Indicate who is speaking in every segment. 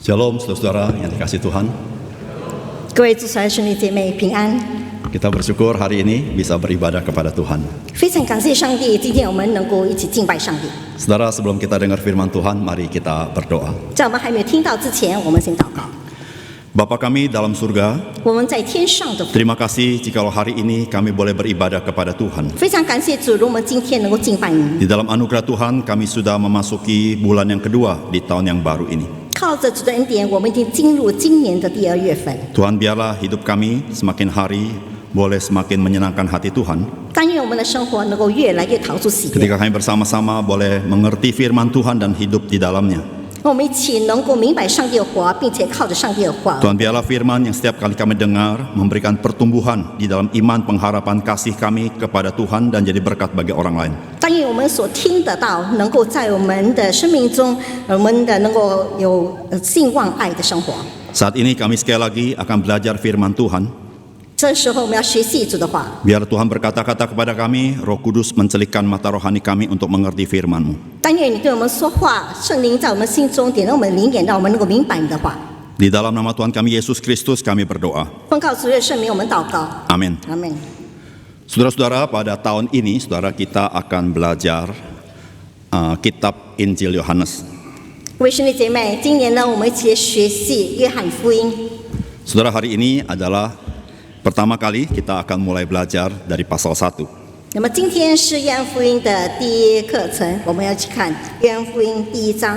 Speaker 1: Shalom saudara-saudara yang dikasihi Tuhan.
Speaker 2: 各位主持人兄弟姐妹平安，
Speaker 1: Kita bersyukur hari ini bisa beribadah kepada Tuhan.
Speaker 2: 非常感谢上帝，今天我们能够一起敬拜上帝。
Speaker 1: Saudara, sebelum kita dengar firman Tuhan, mari kita berdoa.
Speaker 2: 在我们还没有听到之前，我们先祷告。
Speaker 1: Bapa kami dalam surga,
Speaker 2: 我们在天上的父，
Speaker 1: terima kasih jikalau hari ini kami boleh beribadah kepada Tuhan.
Speaker 2: 非常感谢主，如我们今天能够敬拜您。
Speaker 1: Di dalam anugerah Tuhan, kami sudah memasuki bulan yang kedua di tahun yang baru ini.
Speaker 2: 靠着主的恩典，我们已经进入今年的第2月份。
Speaker 1: Tuhan, biarlah hidup kami semakin hari boleh semakin menyenangkan hati Tuhan.
Speaker 2: 但愿我们的生活能够越来越陶出喜悦，
Speaker 1: Ketika kami bersama-sama boleh mengerti firman Tuhan dan hidup di dalamnya.
Speaker 2: 我们一起能够明白上帝的话，并且靠着上帝的话。
Speaker 1: Tuhan, biarlah firman yang setiap kali kami dengar memberikan pertumbuhan di dalam iman, pengharapan, kasih kami kepada Tuhan dan jadi berkat bagi orang lain.
Speaker 2: 但愿我们所听得到，能够在我们的生命中，我们的能够有信望爱的生活。
Speaker 1: Saat ini kami sekali lagi akan belajar firman Tuhan.
Speaker 2: 这时候我们要学习主的话。
Speaker 1: Biar Tuhan berkata-kata kepada kami, Roh Kudus mencelikkan mata rohani kami untuk mengerti firman-Mu.
Speaker 2: 但愿你对我们说话，圣灵在我们心中点亮我们的灵眼，让我们能够明白你的话。
Speaker 1: Di dalam nama Tuhan kami Yesus Kristus kami berdoa.
Speaker 2: 奉靠主的圣名，我们祷告。
Speaker 1: Amin.
Speaker 2: 阿门。
Speaker 1: Saudara-saudara, pada tahun ini saudara kita akan belajar kitab Injil Yohanes.
Speaker 2: 各位兄弟姐妹，今年呢，我们一起学习约翰福音。
Speaker 1: Saudara, hari ini adalah pertama kali kita akan mulai belajar dari pasal 1.
Speaker 2: 那么今天是约翰福音的第一课程，我们要去看约翰福音第1章。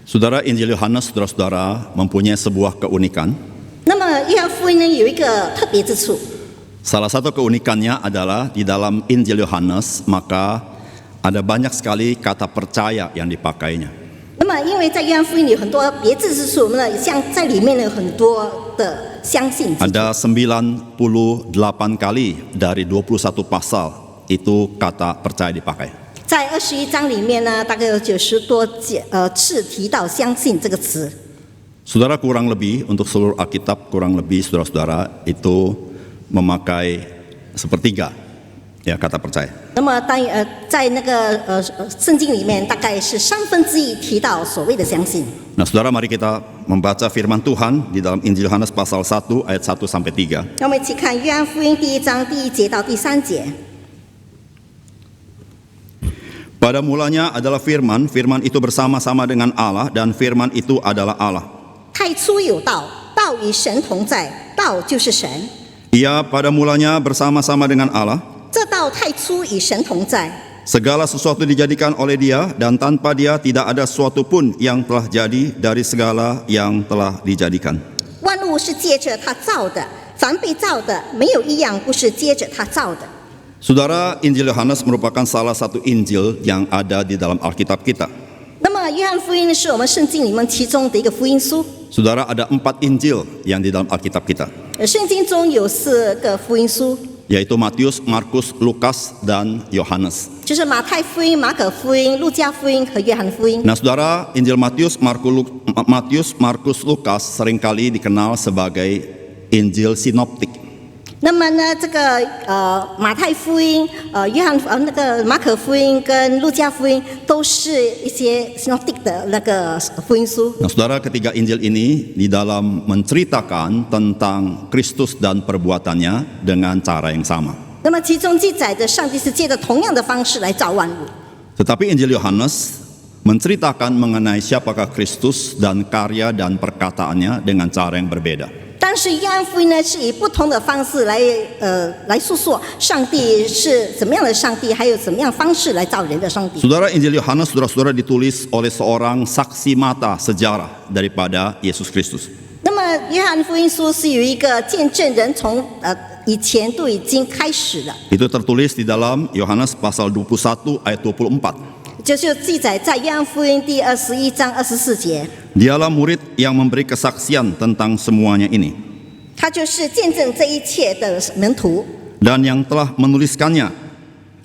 Speaker 1: Saudara, Injil Yohanes, saudara-saudara, mempunyai sebuah keunikan.
Speaker 2: 那么约翰福音呢，有一个特别之处。
Speaker 1: Salah satu keunikannya adalah di dalam Injil Yohanes maka ada banyak sekali kata percaya yang dipakainya.
Speaker 2: 那么因为在约翰福音里有很多别致之处，我们呢像在里面呢有很多的相信之处。
Speaker 1: Ada 98 kali dari 21 pasal itu kata percaya dipakai.
Speaker 2: 在21章里面呢，大概有90多次提到相信这个词。
Speaker 1: Saudara, kurang lebih untuk seluruh Alkitab kurang lebih saudara-saudara itu memakai sepertiga ya kata percaya.
Speaker 2: 那么在那个圣经里面，大概是1/3提到所谓的相信。
Speaker 1: Nah, saudara, mari kita membaca firman Tuhan di dalam Injil Yohanes pasal 1 ayat 1 sampai 3.
Speaker 2: 让我们一起看约翰福音第1章第1节到第3节。
Speaker 1: Pada mulanya adalah firman, firman itu bersama-sama dengan Allah dan firman itu adalah Allah.
Speaker 2: 太初有道，道与神同在，道就是神。
Speaker 1: Ia pada mulanya bersama-sama dengan Allah.
Speaker 2: 这道太初与神同在，
Speaker 1: Segala sesuatu dijadikan oleh Dia dan tanpa Dia tidak ada sesuatu pun yang telah jadi dari segala yang telah dijadikan.
Speaker 2: 万物是借着他造的，凡被造的，没有一样不是接着他造的。
Speaker 1: Saudara, Injil Yohanes merupakan salah satu Injil yang ada di dalam Alkitab kita.
Speaker 2: 那么约翰福音是我们圣经里面其中的一个福音书。
Speaker 1: Saudara, ada 4 Injil yang di dalam Alkitab kita,
Speaker 2: 圣经中有4个福音书，
Speaker 1: yaitu Matius, Markus, Lukas, dan Yohanes.
Speaker 2: 就是马太福音、马可福音、路加福音和约翰福音。
Speaker 1: Nah, saudara, Injil Matius, Markus, Lukas seringkali dikenal sebagai Injil sinoptik.
Speaker 2: 那么呢，这个马太福音、约翰那个马可福音跟路加福音都是一些 synoptic 的那个福音书。
Speaker 1: Nah, saudara, ketiga Injil ini di dalam menceritakan tentang Kristus dan perbuatannya dengan cara yang sama.
Speaker 2: 那么其中记载着上帝是借着同样的方式来造万物。
Speaker 1: Tetapi Injil Yohanes menceritakan mengenai siapakah Kristus dan karya dan perkataannya dengan cara yang berbeda.
Speaker 2: 但是约翰福音呢，是以不同的方式来诉说上帝是怎么样的上帝，还有怎么样方式来造人的上帝。
Speaker 1: Saudara, Injil Yohanes, saudara-saudara, ditulis oleh seorang saksi mata sejarah daripada Yesus Kristus.
Speaker 2: 那么约翰福音书是有一个见证人从以前都已经开始了，
Speaker 1: Itu tertulis di dalam Yohanes pasal 21 ayat 24.
Speaker 2: 就是记载在约翰福音第21章24节。
Speaker 1: Dialah murid yang memberi kesaksian tentang semuanya ini
Speaker 2: 他就是见证这一切的门徒，
Speaker 1: dan yang telah menuliskannya,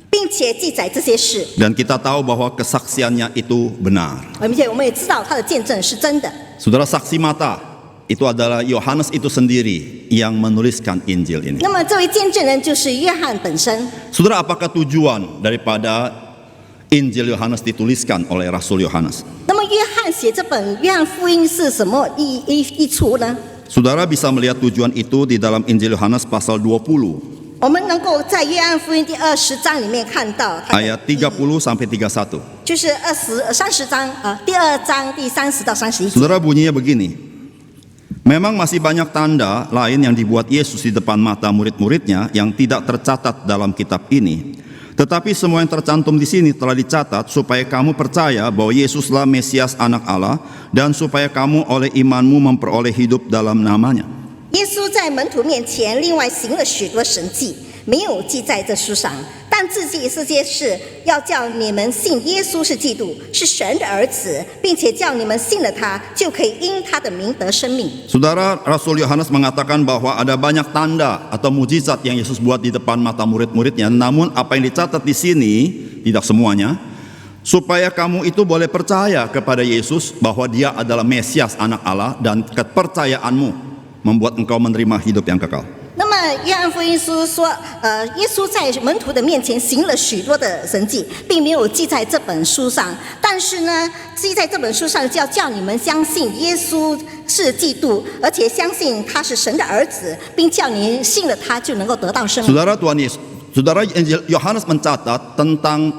Speaker 2: 并且记载这些事，
Speaker 1: dan kita tahu bahwa kesaksiannya itu benar.
Speaker 2: 而且我们也知道他的见证是真的。
Speaker 1: Saudara, saksi mata itu adalah Yohanes itu sendiri yang menuliskan Injil ini.
Speaker 2: 那么这位见证人就是约翰本身。
Speaker 1: Saudara, apakah tujuan daripada Injil Yohanes dituliskan oleh Rasul Yohanes.
Speaker 2: 那么约翰写这本约翰福音是什么益处呢？
Speaker 1: Saudara bisa melihat tujuan itu di dalam Injil Yohanes pasal 20
Speaker 2: 我们能够在约翰福音第20章里面看到它的
Speaker 1: ayat 30 sampai 31.
Speaker 2: 就是30章第2章第30到31节。
Speaker 1: Saudara, bunyinya begini. Memang masih banyak tanda lain yang dibuat Yesus di depan mata murid-muridnya yang tidak tercatat dalam kitab ini. Tetapi semua yang tercantum di sini telah dicatat supaya kamu percaya bahwa Yesuslah Mesias Anak Allah dan supaya kamu oleh imanmu memperoleh hidup dalam namanya.
Speaker 2: 耶稣在门徒面前另外行了许多神迹，没有记在这书上，但自己这些事要叫你们信耶稣是基督，是神的儿子，并且叫你们信了他，就可以因他的名得生命。
Speaker 1: Saudara, Rasul Yohanes mengatakan bahwa ada banyak tanda atau mujizat yang Yesus buat di depan mata murid-muridnya. Namun apa yang dicatat di sini, tidak semuanya, supaya kamu itu boleh percaya kepada Yesus bahwa Dia adalah Mesias Anak Allah dan kepercayaanmu membuat engkau menerima hidup yang kekal.
Speaker 2: 那么约翰福音书说，耶稣在门徒的面前行了许多的神迹，并没有记在这本书上。但是呢，记在这本书上，就要叫你们相信耶稣是基督，而且相信他是神的儿子，并叫你信了他就能够得到生命。
Speaker 1: Saudara, Yohanes mencatat tentang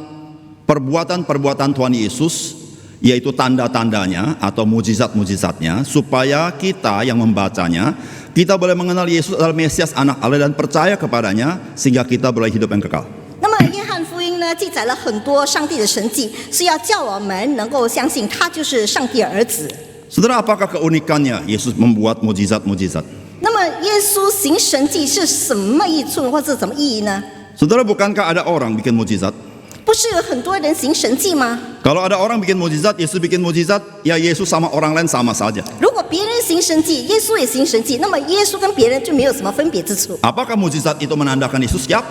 Speaker 1: perbuatan-perbuatan Tuhan Yesus, yaitu tanda-tandanya atau mujizat-mujizatnya, supaya kita yang membacanya, kita boleh mengenal Yesus adalah Mesias Anak Allah dan percaya kepadanya, sehingga kita boleh hidup yang kekal.
Speaker 2: 那么约翰福音呢，记载了很多上帝的神迹，是要叫我们能够相信他就是上帝的儿子。
Speaker 1: Saudara, apakah keunikannya Yesus membuat mujizat-mujizat?
Speaker 2: 那么耶稣行神迹是什么益处或是什么意义呢？
Speaker 1: Saudara, bukankah ada orang bikin mujizat?
Speaker 2: 不是有很多人行神迹吗？
Speaker 1: Kalau ada orang bikin mujizat, Yesus bikin mujizat, ya Yesus sama orang lain sama saja.
Speaker 2: 如果别人行神迹，耶稣也行神迹，那么耶稣跟别人就没有什么分别之处。
Speaker 1: Apakah mujizat itu menandakan Yesus siap?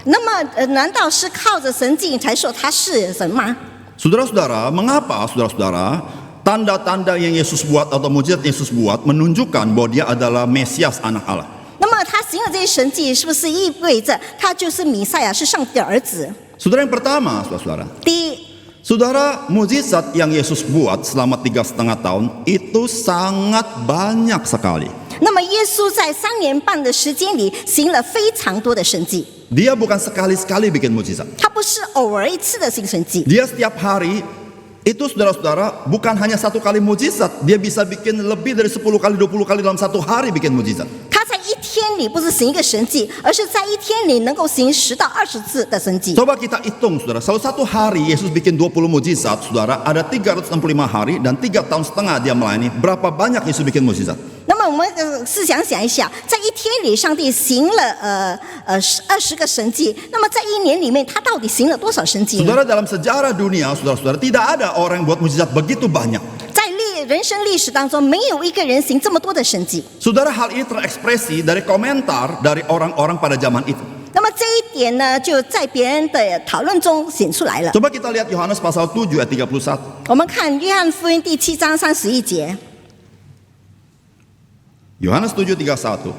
Speaker 2: 那么，难道是靠着神迹才说他是神吗？
Speaker 1: Saudara-saudara, mengapa saudara-saudara tanda-tanda yang Yesus buat atau mujizat Yesus buat menunjukkan bahwa Dia adalah Mesias Anak Allah?
Speaker 2: 那么他行了这些神迹，是不是意味着他就是弥赛亚，是上帝的儿子？
Speaker 1: Saudara, yang pertama, saudara-saudara,
Speaker 2: 第一，
Speaker 1: saudara, mujizat yang Yesus buat selama 3,5 tahun itu sangat banyak sekali.
Speaker 2: 那么耶稣在3年半的时间里行了非常多的神迹，
Speaker 1: Dia bukan sekali-sekali bikin mujizat.
Speaker 2: 他不是偶尔一次的行神迹，
Speaker 1: Dia setiap hari itu saudara-saudara bukan hanya 1 kali mujizat, dia bisa bikin lebih dari 10 kali, 20 kali dalam 1 hari bikin mujizat.
Speaker 2: 他在一天里不是行一个神迹，而是在一天里能够行10到20次的神迹。
Speaker 1: Coba kita hitung, saudara. Kalau 1 hari Yesus bikin 20 mujizat, saudara, ada 365 hari dan 3,5 tahun dia melayani. Berapa banyak Yesus bikin mujizat?
Speaker 2: 那么我们试想一下，在一天里上帝行了20个神迹，那么在1年里面他到底行了多少神迹呢？
Speaker 1: Saudara, dalam sejarah dunia, saudara-saudara, tidak ada orang yang buat mujizat begitu banyak.
Speaker 2: 在人生历史当中，没有一个人行这么多的神迹。
Speaker 1: Saudara, hal ini terekspresi dari komentar dari orang-orang pada zaman itu.
Speaker 2: 那么这一点呢，就在别人的讨论中显出来了。
Speaker 1: Coba kita lihat Yohanes pasal 7 ayat 31.
Speaker 2: 我们看约翰福音第7章31节，
Speaker 1: Yohanes 7:31.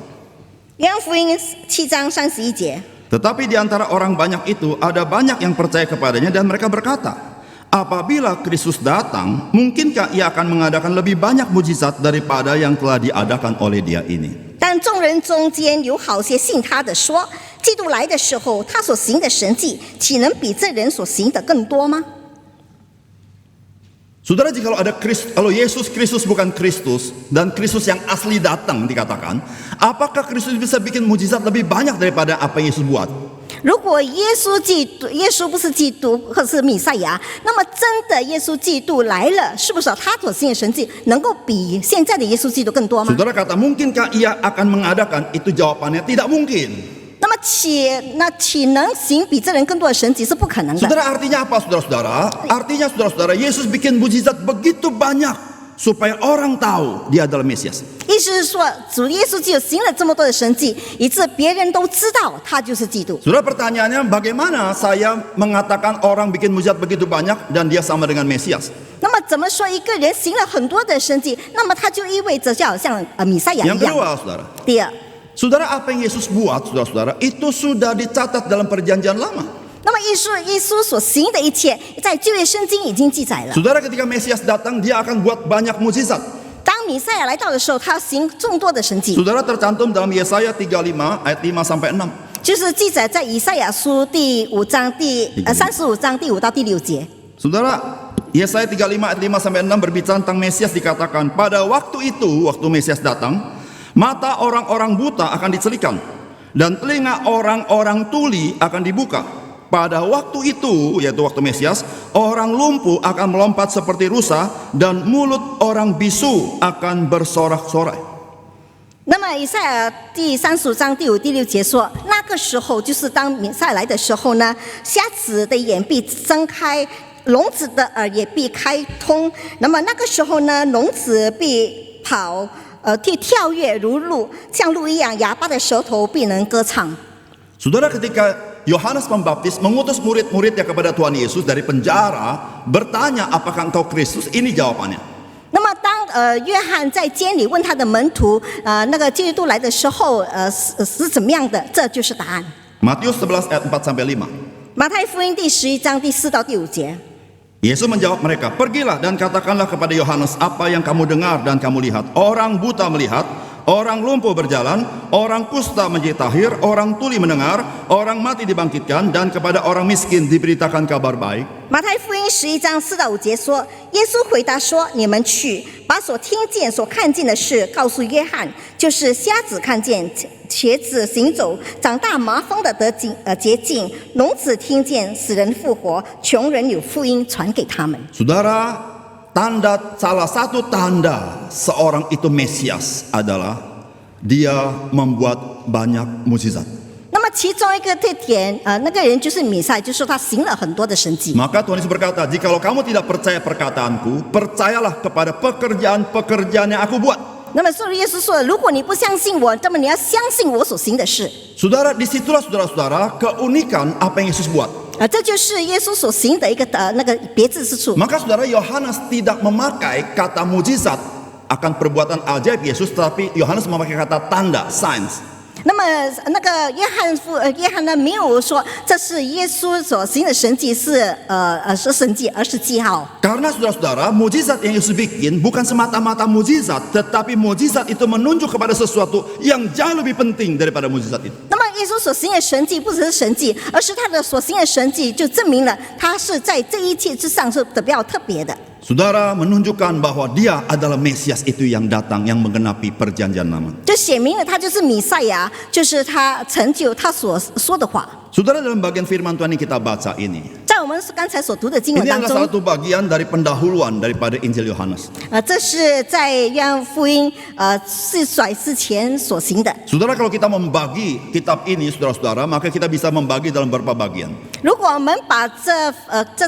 Speaker 2: 约翰福音7章31节。
Speaker 1: Tetapi di antara orang banyak itu ada banyak yang percaya kepadanya dan mereka berkata, apabila Kristus datang, mungkinkah Ia akan mengadakan lebih banyak mujizat daripada yang telah diadakan oleh Dia ini?
Speaker 2: 但众人中间有好些信他的说，基督来的时候，他所行的神迹，岂能比这人所行的更多吗？
Speaker 1: Saudara, jika kalau Yesus Kristus bukan Kristus dan Kristus yang asli datang dikatakan, apakah Kristus bisa bikin mujizat lebih banyak daripada apa yang Yesus buat?
Speaker 2: 如果耶稣不是基督或是弥赛亚，那么真的耶稣基督来了，是不是他所行的神迹能够比现在的耶稣基督更多吗？
Speaker 1: Saudara kata, mungkinkah Ia akan mengadakan? Itu jawabannya tidak mungkin.
Speaker 2: 那么岂能行比这人更多的神迹是不可能的。
Speaker 1: Saudara, artinya apa, saudara-saudara? Artinya, saudara-saudara, Yesus bikin mujizat begitu banyak supaya orang tahu Dia adalah Mesias.
Speaker 2: 意思是说，主耶稣基督行了这么多的神迹，以致别人都知道他就是基督。
Speaker 1: Saudara, pertanyaannya bagaimana saya mengatakan orang bikin mujizat begitu banyak dan dia sama dengan Mesias?
Speaker 2: 那么怎么说一个人行了很多的神迹，那么他就意味着就好像弥赛亚一
Speaker 1: Yang
Speaker 2: 样？
Speaker 1: kedua, saudara.
Speaker 2: 第二，
Speaker 1: Saudara, apa yang Yesus buat, saudara-saudara, itu sudah dicatat dalam perjanjian lama.
Speaker 2: 那么耶稣所行的一切，在旧约圣经已经记载了。
Speaker 1: Saudara, ketika Mesias datang, dia akan buat banyak mukjizat.
Speaker 2: 当弥赛亚来到的时候，他要行众多的神迹，
Speaker 1: Saudara, tercantum dalam Yesaya 35 ayat 5 sampai 6.
Speaker 2: 就是记载在以赛亚书第5章35章第5到第6节。
Speaker 1: Saudara, Yesaya 35 ayat 5 sampai 6 berbicara tentang Mesias, dikatakan pada waktu itu, waktu Mesias datang, mata orang-orang buta akan dicelikan dan telinga orang-orang tuli akan dibuka. Pada waktu itu, yaitu waktu Mesias, orang lumpuh akan melompat seperti rusa dan mulut orang bisu akan bersorak-sorai.
Speaker 2: 那么以赛亚第35章第5、第6节说，那个时候就是当弥赛亚来的时候呢，瞎子的眼必睁开，聋子的耳也必开通。那么那个时候呢，聋子必跳跃如鹿，像鹿一样，哑巴的舌头必能歌唱。
Speaker 1: Saudara, ketika Yohanes Pembaptis mengutus murid-muridnya kepada Tuhan Yesus dari penjara, bertanya apakah engkau Kristus, ini jawabannya.
Speaker 2: 那么当约翰在监里问他的门徒，那个基督来的时候，是怎么样的？这就是答案。
Speaker 1: Matius 11 ayat 4 sampai 5.
Speaker 2: 马太福音第11章第4到第5节。
Speaker 1: Yesus menjawab mereka, pergilah dan katakanlah kepada Yohanes apa yang kamu dengar dan kamu lihat. Orang buta melihat, orang lumpuh berjalan, orang kusta menjadi tahir, orang tuli mendengar, orang mati dibangkitkan, dan kepada orang miskin diberitakan kabar baik.
Speaker 2: 马太福音11章4到5节说，耶稣回答说：“你们去，把所听见、所看见的事告诉约翰，就是瞎子看见，瘸子行走，长大麻风的得洁净，聋子听见，死人复活，穷人有福音传给他们。”
Speaker 1: Saudara, salah satu tanda seorang itu Mesias adalah dia membuat banyak mukjizat.
Speaker 2: 那么其中一个特点，那个人就是弥赛，就是说他行了很多的神迹。
Speaker 1: Maka Tuhan Yesus berkata, jikalau kamu tidak percaya perkataanku, percayalah kepada pekerjaan-pekerjaan yang aku buat.
Speaker 2: 那么所以耶稣说，如果你不相信我，那么你要相信我所行的事。
Speaker 1: Saudara, disitulah saudara-saudara keunikan apa yang Yesus buat.
Speaker 2: 这就是耶稣所行的一个那个别致之处。
Speaker 1: Maka saudara, Yohanes tidak memakai kata mujizat akan perbuatan ajaib Yesus, tetapi Yohanes memakai kata tanda, signs.
Speaker 2: 那么那个约翰呢，没有说这是耶稣所行的神迹是神迹，而是记号。
Speaker 1: Karena saudara-saudara, mujizat yang Yesus bikin bukan semata-mata mujizat, tetapi mujizat itu menunjuk kepada sesuatu yang jauh lebih penting daripada mujizat itu.
Speaker 2: 那么耶稣所行的神迹不只是神迹，而是他的所行的神迹就证明了他是在这一切之上是比较特别的。
Speaker 1: Saudara, menunjukkan bahwa dia adalah Mesias itu yang datang, yang menggenapi perjanjian lama.
Speaker 2: 就显明了他就是弥赛亚，就是他成就他所说的话。
Speaker 1: Saudara, dalam bagian firman Tuhan yang kita baca ini,
Speaker 2: 在我们刚才所读的经文
Speaker 1: ini
Speaker 2: 当
Speaker 1: adalah
Speaker 2: 中
Speaker 1: salah，satu bagian dari pendahuluan daripada Injil Yohanes.
Speaker 2: 这是在约翰福音四甩之前所行的。
Speaker 1: Saudara, kalau kita membagi kitab ini, saudara-saudara, maka kita bisa membagi dalam beberapa bagian.
Speaker 2: 如果我们把这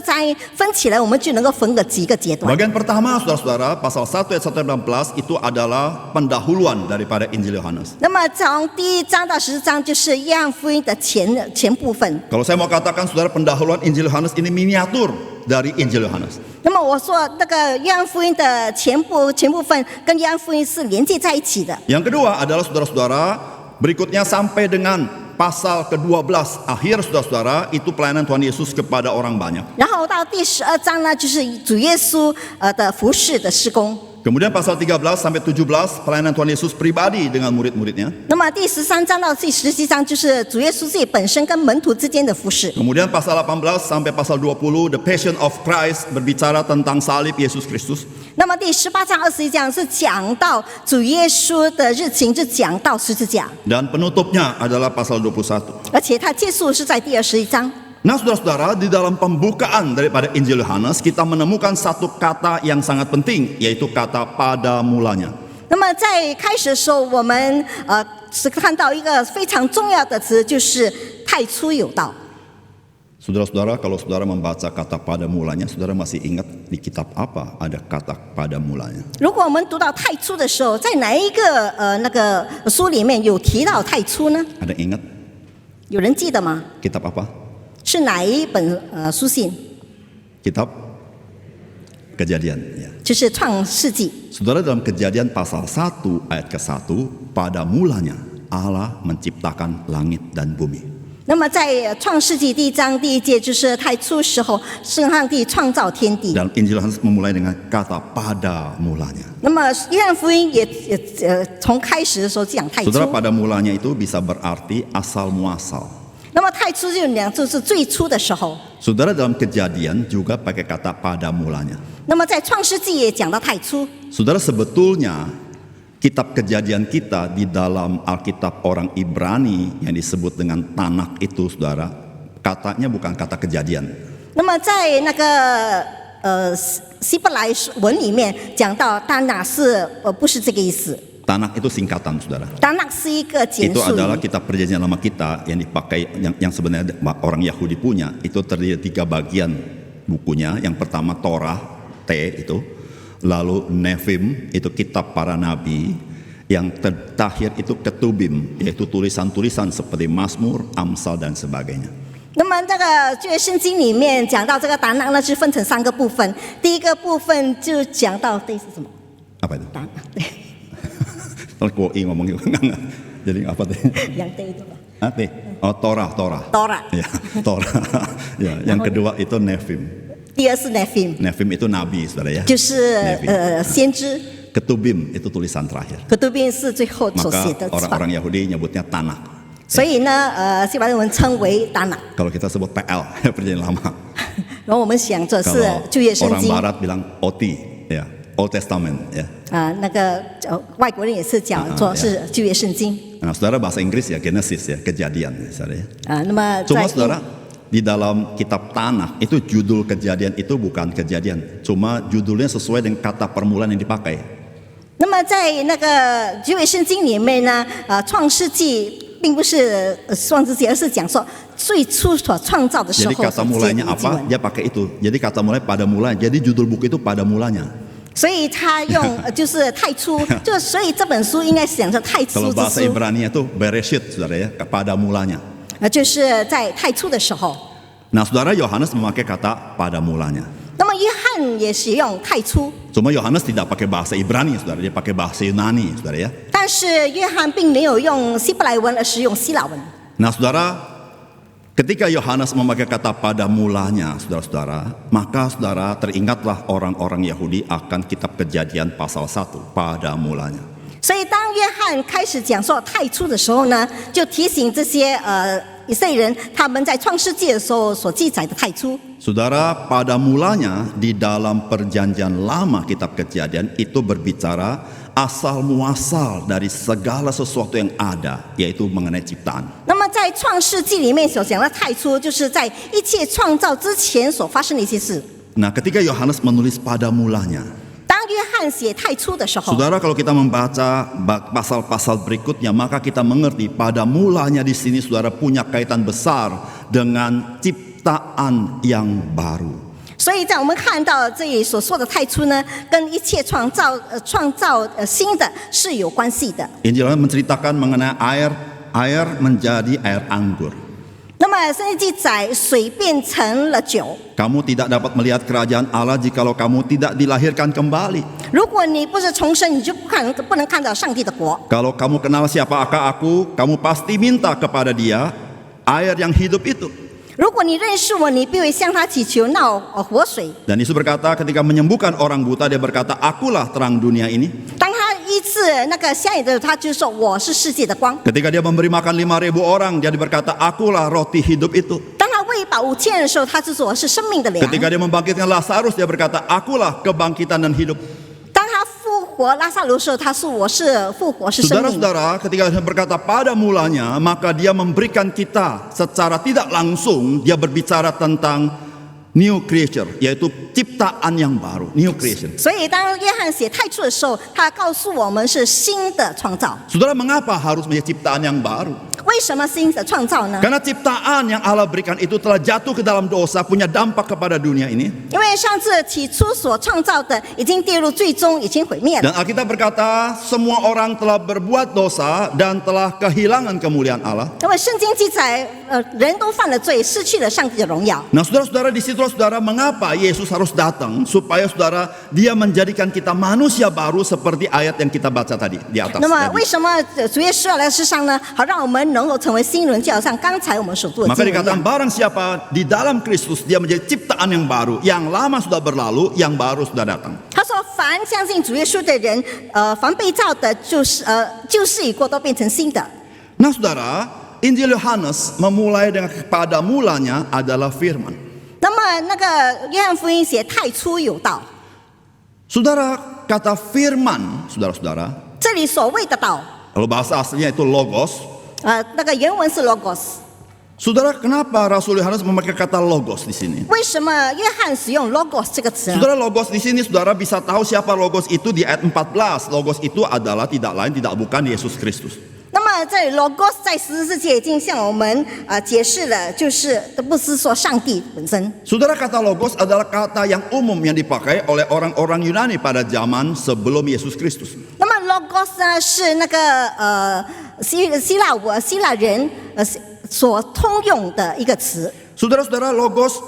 Speaker 2: 章分起来，我们就能够分个几个阶段。
Speaker 1: Bagian pertama, saudara-saudara, pasal 1 ayat 1 itu adalah pendahuluan daripada Injil Yohanes.
Speaker 2: 那么从第1章到10章就是约翰福音的前部分。
Speaker 1: Kalau saya mau katakan, saudara, pendahuluan Injil Yohanes ini miniatur dari Injil Yohanes.
Speaker 2: 那么我说那个约翰福音的前部分跟约翰福音是连接在一起的。
Speaker 1: Yang kedua adalah saudara-saudara, berikutnya sampai dengan pasal ke-12 akhir, saudara-saudara, itu pelayanan Tuhan Yesus kepada orang banyak.
Speaker 2: 然后到第12章呢，就是主耶稣的服事的事工。
Speaker 1: Kemudian pasal 13 sampai 17 pelayanan Tuhan Yesus pribadi dengan murid-muridnya.
Speaker 2: 那么第13章到第17章就是主耶稣自己本身跟门徒之间的服事。
Speaker 1: Kemudian pasal 18 sampai pasal 20 the Passion of Christ berbicara tentang salib Yesus Kristus.
Speaker 2: 那么第18章21章是讲到主耶稣的日情，是讲到十字架，
Speaker 1: Dan penutupnya adalah pasal 21.
Speaker 2: 而且它结束是在第21章。
Speaker 1: Nah, saudara-saudara, di dalam pembukaan daripada Injil Yohanes kita menemukan satu kata yang sangat penting, yaitu kata pada mulanya.
Speaker 2: 那么在开始的时候，我们是看到一个非常重要的词，就是太初有道。
Speaker 1: Saudara-saudara, kalau saudara membaca kata pada mulanya, saudara masih ingat di kitab apa ada kata pada mulanya?
Speaker 2: 如果我们读到太初的时候，在哪一个那个书里面有提到太初呢？
Speaker 1: Ada yang ingat
Speaker 2: 有人记得吗？
Speaker 1: kitab apa?
Speaker 2: 是哪一本书信？
Speaker 1: Kitab Kejadian. Ya.
Speaker 2: 就是创世纪。
Speaker 1: Saudara, dalam Kejadian pasal 1 ayat ke-1, pada mulanya Allah menciptakan langit dan bumi.
Speaker 2: 那么在创世纪第1章第1节，就是太初时候，上帝创造天地。
Speaker 1: Dalam Injil Yohanes memulai dengan kata pada mulanya.
Speaker 2: 那么约翰福音也从开始的时候讲太初。
Speaker 1: Saudara, pada mulanya itu bisa berarti asal muasal.
Speaker 2: 那么太初就两就是最初的时候。
Speaker 1: Saudara, dalam Kejadian juga pakai kata pada mulanya.
Speaker 2: 那么在创世纪也讲到太初。
Speaker 1: Saudara, sebetulnya kitab Kejadian kita di dalam Alkitab orang Ibrani yang disebut dengan Tanak itu, saudara, katanya bukan kata kejadian.
Speaker 2: 那么在那个希伯来文里面讲到丹拿是不是这个意思？
Speaker 1: Tanak itu singkatan, saudara.
Speaker 2: 丹拿是一个简
Speaker 1: Itu
Speaker 2: 述
Speaker 1: adalah
Speaker 2: 语，
Speaker 1: kitab perjanjian lama kita yang dipakai yang sebenarnya orang Yahudi punya. Itu terdiri dari 3 bagian bukunya. Yang pertama Torah, T itu. Lalu Nevim, itu kitab para nabi. Yang terakhir itu Ketubim, yaitu tulisan-tulisan seperti Mazmur, Amsal dan sebagainya.
Speaker 2: 那么这个旧约圣经里面讲到这个达纳呢，是分成3个部分。第一个部分就讲到对是什么？
Speaker 1: Apa itu?
Speaker 2: 达纳对，
Speaker 1: Kalau koi ngomong gitu enggak. Jadi apa teh?
Speaker 2: yang对itu吧
Speaker 1: Ate. Oh, Torah.
Speaker 2: Torah.
Speaker 1: Ya, Torah. Ya, yang kedua itu Nevim.
Speaker 2: 第二是 Nephim，
Speaker 1: Nevim itu nabi, saudara ya.
Speaker 2: 就是先知。
Speaker 1: Ketubim itu tulisan terakhir.
Speaker 2: 可杜宾是最后所
Speaker 1: Maka
Speaker 2: 写的，是吧？
Speaker 1: orang-orang Yahudi nyebutnya Tanak.
Speaker 2: 所以呢，希伯来文称为达纳。
Speaker 1: Kalau kita sebut PL, perjanjian lama.
Speaker 2: 然后我们想着是
Speaker 1: Kalau
Speaker 2: 旧约圣
Speaker 1: orang
Speaker 2: 经
Speaker 1: Barat bilang OT, ya, Old Testament, ya.
Speaker 2: 那个外国人也是讲说是旧约圣经
Speaker 1: Nah, saudara bahasa Inggris ya Genesis ya, kejadian, saudara ya.
Speaker 2: 那么
Speaker 1: Cuma
Speaker 2: 在
Speaker 1: saudara di dalam kitab Tanakh itu judul kejadian itu bukan kejadian, cuma judulnya sesuai dengan kata permulaan yang dipakai.
Speaker 2: 那么在那个旧约圣经里面呢，创世纪并不是创世纪，而是讲说最初所创造的时
Speaker 1: Jadi
Speaker 2: 候
Speaker 1: kata
Speaker 2: 所结
Speaker 1: mulainya
Speaker 2: 的经
Speaker 1: apa?
Speaker 2: 文。
Speaker 1: Dia pakai itu. Jadi kata mulai pada mulanya. Jadi judul buku itu pada mulanya.
Speaker 2: 所以他用就是太初，就所以这本书应该是讲说太
Speaker 1: Kalau
Speaker 2: 初之
Speaker 1: bahasa
Speaker 2: 书，
Speaker 1: Ibrani itu Bereshit, saudara ya, pada mulanya.
Speaker 2: 就是在太初的时候。
Speaker 1: Nah, saudara, Yohanes memakai kata pada mulanya.
Speaker 2: 那么约翰也使用太初，
Speaker 1: Cuma Yohanes tidak pakai bahasa Ibrani, saudara. Dia pakai bahasa Yunani, saudara ya.
Speaker 2: 但是约翰并没有用希伯来文，而是用希腊文。
Speaker 1: Nah, saudara, ketika Yohanes memakai kata pada mulanya, saudara-saudara, maka saudara teringatlah orang-orang Yahudi akan kitab Kejadian pasal 1 pada mulanya.
Speaker 2: 所以当约翰开始讲说太初的时候呢，就提醒这些以色列人，他们在创世纪的时候所记载的太初。
Speaker 1: Saudara, pada mulanya di dalam perjanjian lama kitab Kejadian itu berbicara asal muasal dari segala sesuatu yang ada, yaitu mengenai ciptaan.
Speaker 2: 那么在创世纪里面所讲的太初，就是在一切创造之前所发生的一些事。
Speaker 1: Nah, ketika Yohanes menulis pada mulanya,
Speaker 2: 当约翰写太初的时候，
Speaker 1: saudara, kalau kita membaca pasal-pasal berikutnya, maka kita mengerti pada mulanya di sini saudara punya kaitan besar dengan ciptaan yang baru.
Speaker 2: 所以在我们看到这里所说的太初呢，跟一切创造新的是有关系的。
Speaker 1: Injil menceritakan mengenai air menjadi air anggur.
Speaker 2: 那么圣经记载，水变成了酒。
Speaker 1: Kamu tidak dapat melihat kerajaan Allah jikalau kamu tidak dilahirkan kembali.
Speaker 2: 如果你不是重生，你就不能看到上帝的国。
Speaker 1: Kalau kamu kenal siapakah aku, kamu pasti minta kepada dia air yang hidup itu.
Speaker 2: 如果你认识我，你必会向他祈求那活水。
Speaker 1: Dan Yesus berkata ketika menyembuhkan orang buta, dia berkata, akulah terang dunia ini.
Speaker 2: 当他医治那个瞎眼的，他就说我是世界的光。
Speaker 1: Ketika dia memberi makan 5.000 orang, dia berkata, akulah roti hidup itu.
Speaker 2: 当他喂饱5000人的时候，他就说我是生命的粮。
Speaker 1: Ketika dia membangkitkan Lazarus, dia berkata, akulah kebangkitan dan hidup.
Speaker 2: 当他复活拉萨路的时候，他说我是复活，是生命。
Speaker 1: Saudara-saudara, ketika dia berkata pada mulanya, maka dia memberikan kita secara tidak langsung, dia berbicara tentang new creature, yaitu ciptaan yang baru, new creation.
Speaker 2: 所以当约翰写太初的时候，他告诉我们是新的创造。
Speaker 1: Saudara, mengapa harus menjadi ciptaan yang baru?
Speaker 2: 为什么新的创造呢？
Speaker 1: Karena ciptaan yang Allah berikan itu telah jatuh ke dalam dosa, punya dampak kepada dunia ini.
Speaker 2: 因为上次起初所创造的已经跌入最终，已经毁灭了。
Speaker 1: Dan Alkitab berkata, semua orang telah berbuat dosa dan telah kehilangan kemuliaan Allah.
Speaker 2: 因为圣经记载，人都犯了罪，失去了上帝的荣耀。
Speaker 1: Nah, saudara-saudara, di situ saudara mengapa Yesus harus datang supaya saudara dia menjadikan kita manusia baru seperti ayat yang kita baca tadi di atas.
Speaker 2: 那么
Speaker 1: Jadi,
Speaker 2: 为什么主耶稣要来世上呢？好让我们能够成为新人，就好像刚才我们所读的
Speaker 1: maka
Speaker 2: 经文一
Speaker 1: dikatakan
Speaker 2: 样。
Speaker 1: barang siapa di dalam Kristus dia menjadi ciptaan yang baru, yang lama sudah berlalu, yang baru sudah datang.
Speaker 2: 他说：“凡相信主耶稣的人，凡被造的，旧事已过，都变成新的。”
Speaker 1: Nah saudara, Injil Yohanes memulai dengan pada mulanya adalah firman.
Speaker 2: 那么那个约翰福音写太初有道，
Speaker 1: Saudara, kata firman, saudara-saudara,
Speaker 2: 这里所谓的道，
Speaker 1: kalau bahasa aslinya itu logos.
Speaker 2: 那个原文是 logos。
Speaker 1: Saudara, kenapa Rasul Yohanes memakai kata logos di sini?
Speaker 2: 为什么约翰使用 logos 这个词呢？
Speaker 1: Saudara, logos di sini saudara bisa tahu siapa logos itu di ayat 14. Logos itu adalah tidak lain tidak bukan Yesus Kristus.
Speaker 2: 那么这里 logos 在十字界已经向我们解释了，就是不是说上帝本身。
Speaker 1: Saudara, kata logos adalah kata yang umum yang dipakai oleh orang-orang Yunani pada zaman sebelum Yesus Kristus.
Speaker 2: 那么 logos 呢是那个希腊人所通用的一个词。
Speaker 1: Saudara-saudara, logos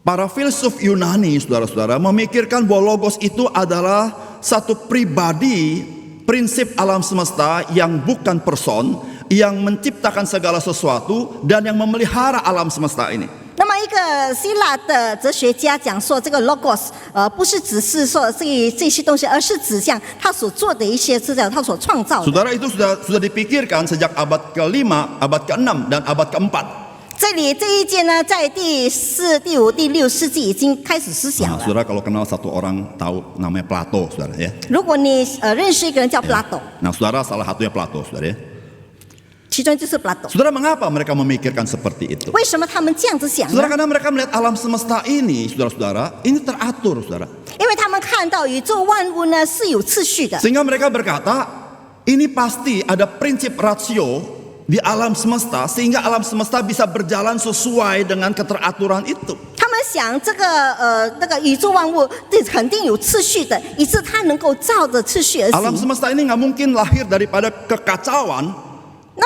Speaker 1: para filsuf Yunani, saudara-saudara, memikirkan bahwa logos itu adalah satu pribadi prinsip alam semesta yang bukan person, yang menciptakan segala sesuatu dan yang memelihara alam semesta ini.
Speaker 2: 那么一个希腊的哲学家讲说，这个 logos 不是只是说这些东西，而是指向他所做的一些资料，他所创造的。
Speaker 1: Saudara, itu sudah dipikirkan sejak abad ke-5, abad ke-6 dan abad ke-4.
Speaker 2: 这一件呢，在第4、第5、第6世纪已经开始思想
Speaker 1: Nah,
Speaker 2: 了。
Speaker 1: saudara kalau kenal satu orang tahu namanya Plato, saudara ya.
Speaker 2: 如果你认识一个人叫 Plato，
Speaker 1: Nah, saudara salah satunya Plato, saudara ya.
Speaker 2: 其中就是 Plato。
Speaker 1: Saudara, mengapa mereka memikirkan seperti itu?
Speaker 2: 为什么他们这样子想
Speaker 1: Saudara,
Speaker 2: 呢？
Speaker 1: karena mereka melihat alam semesta ini, saudara-saudara, ini teratur, saudara.
Speaker 2: 因为他们看到宇宙万物呢是有次序的，
Speaker 1: Sehingga mereka berkata, ini pasti ada prinsip rasio di alam semesta sehingga alam semesta bisa berjalan sesuai dengan keteraturan itu.
Speaker 2: 他们想这个那个宇宙万物这肯定有次序的，以致它能够照着次序而
Speaker 1: Alam
Speaker 2: 行。
Speaker 1: semesta ini nggak mungkin lahir daripada kekacauan,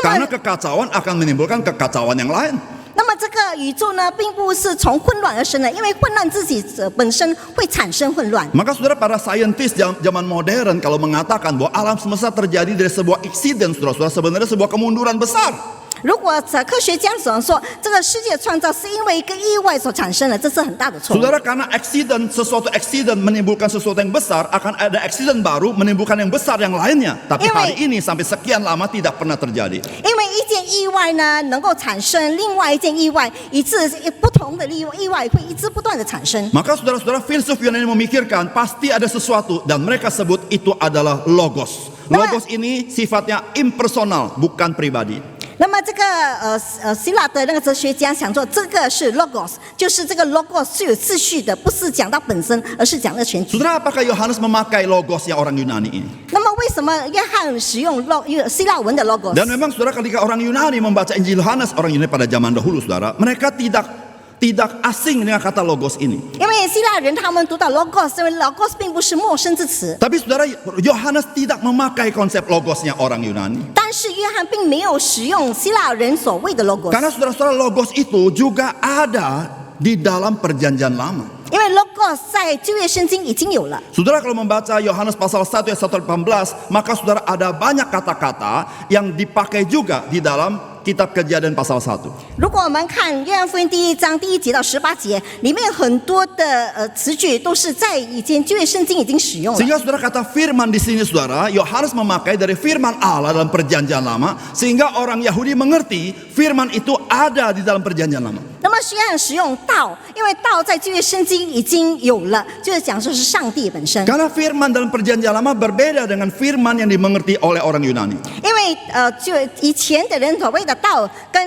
Speaker 1: karena kekacauan akan menimbulkan kekacauan yang lain.
Speaker 2: 那么这个宇宙呢，并不是从混乱而生的，因为混乱自己本身会产生混乱。
Speaker 1: Maka saudara, para saintis zaman modern kalau mengatakan bahwa alam semesta terjadi dari sebuah insiden, saudara-saudara, sebenarnya sebuah kemunduran besar.
Speaker 2: 如果科学家总说这个世界创造是因为一个意外所产生的，这是很大的错误。
Speaker 1: Saudara, karena sesuatu accident menimbulkan sesuatu yang besar, akan ada accident baru menimbulkan yang besar yang lainnya. Tapi hari ini sampai sekian lama tidak pernah terjadi.
Speaker 2: 因为一件意外呢，能够产生另外一件意外，以致不同的意外会一直不断的产生。
Speaker 1: Maka saudara-saudara, filsuf Yunani memikirkan pasti ada sesuatu dan mereka sebut itu adalah logos. Logos ini sifatnya impersonal, bukan pribadi.
Speaker 2: 那么这个希腊的那个哲学家想说，这个是 logos， 就是这个 logos 是有次序的，不是讲到本身，而是讲到全体。
Speaker 1: Saudara, apakah Yohanes memakai logosnya orang Yunani ini?
Speaker 2: 那么为什么约翰使用希腊文的 logos？
Speaker 1: Dan memang saudara, ketika orang Yunani membaca Injil Yohanes, orang Yunani pada zaman dahulu, saudara, mereka tidak asing dengan kata logos ini.
Speaker 2: 因为希腊人他们读到 logos， 因为 logos 并不是陌生之词。
Speaker 1: Tapi saudara, Yohanes tidak memakai konsep logosnya orang Yunani.
Speaker 2: 但是约翰并没有使用希腊人所谓的 logos，
Speaker 1: Karena saudara-saudara, logos itu juga ada di dalam perjanjian lama.
Speaker 2: 因为 logos 在旧约圣经已经有了。
Speaker 1: Saudara, kalau membaca Yohanes pasal 1 ayat 1-18, maka saudara ada banyak kata-kata yang dipakai juga di dalam kitab Kejadian pasal 1.
Speaker 2: 如果我们看约翰福音第1章第1节到18节，里面有很多的词句都是在以前旧约圣经已经使用了。
Speaker 1: Sehingga saudara, kata firman di sini saudara, Yohanes memakai dari firman Allah dalam perjanjian lama, sehingga orang Yahudi mengerti firman itu ada di dalam perjanjian lama.
Speaker 2: 那么约翰使用道，因为道在旧约圣经已经有了，就是讲说是上帝本身。
Speaker 1: Karena firman dalam perjanjian lama berbeda dengan firman yang dimengerti oleh orang Yunani.
Speaker 2: 因为就以前的人所谓的道，跟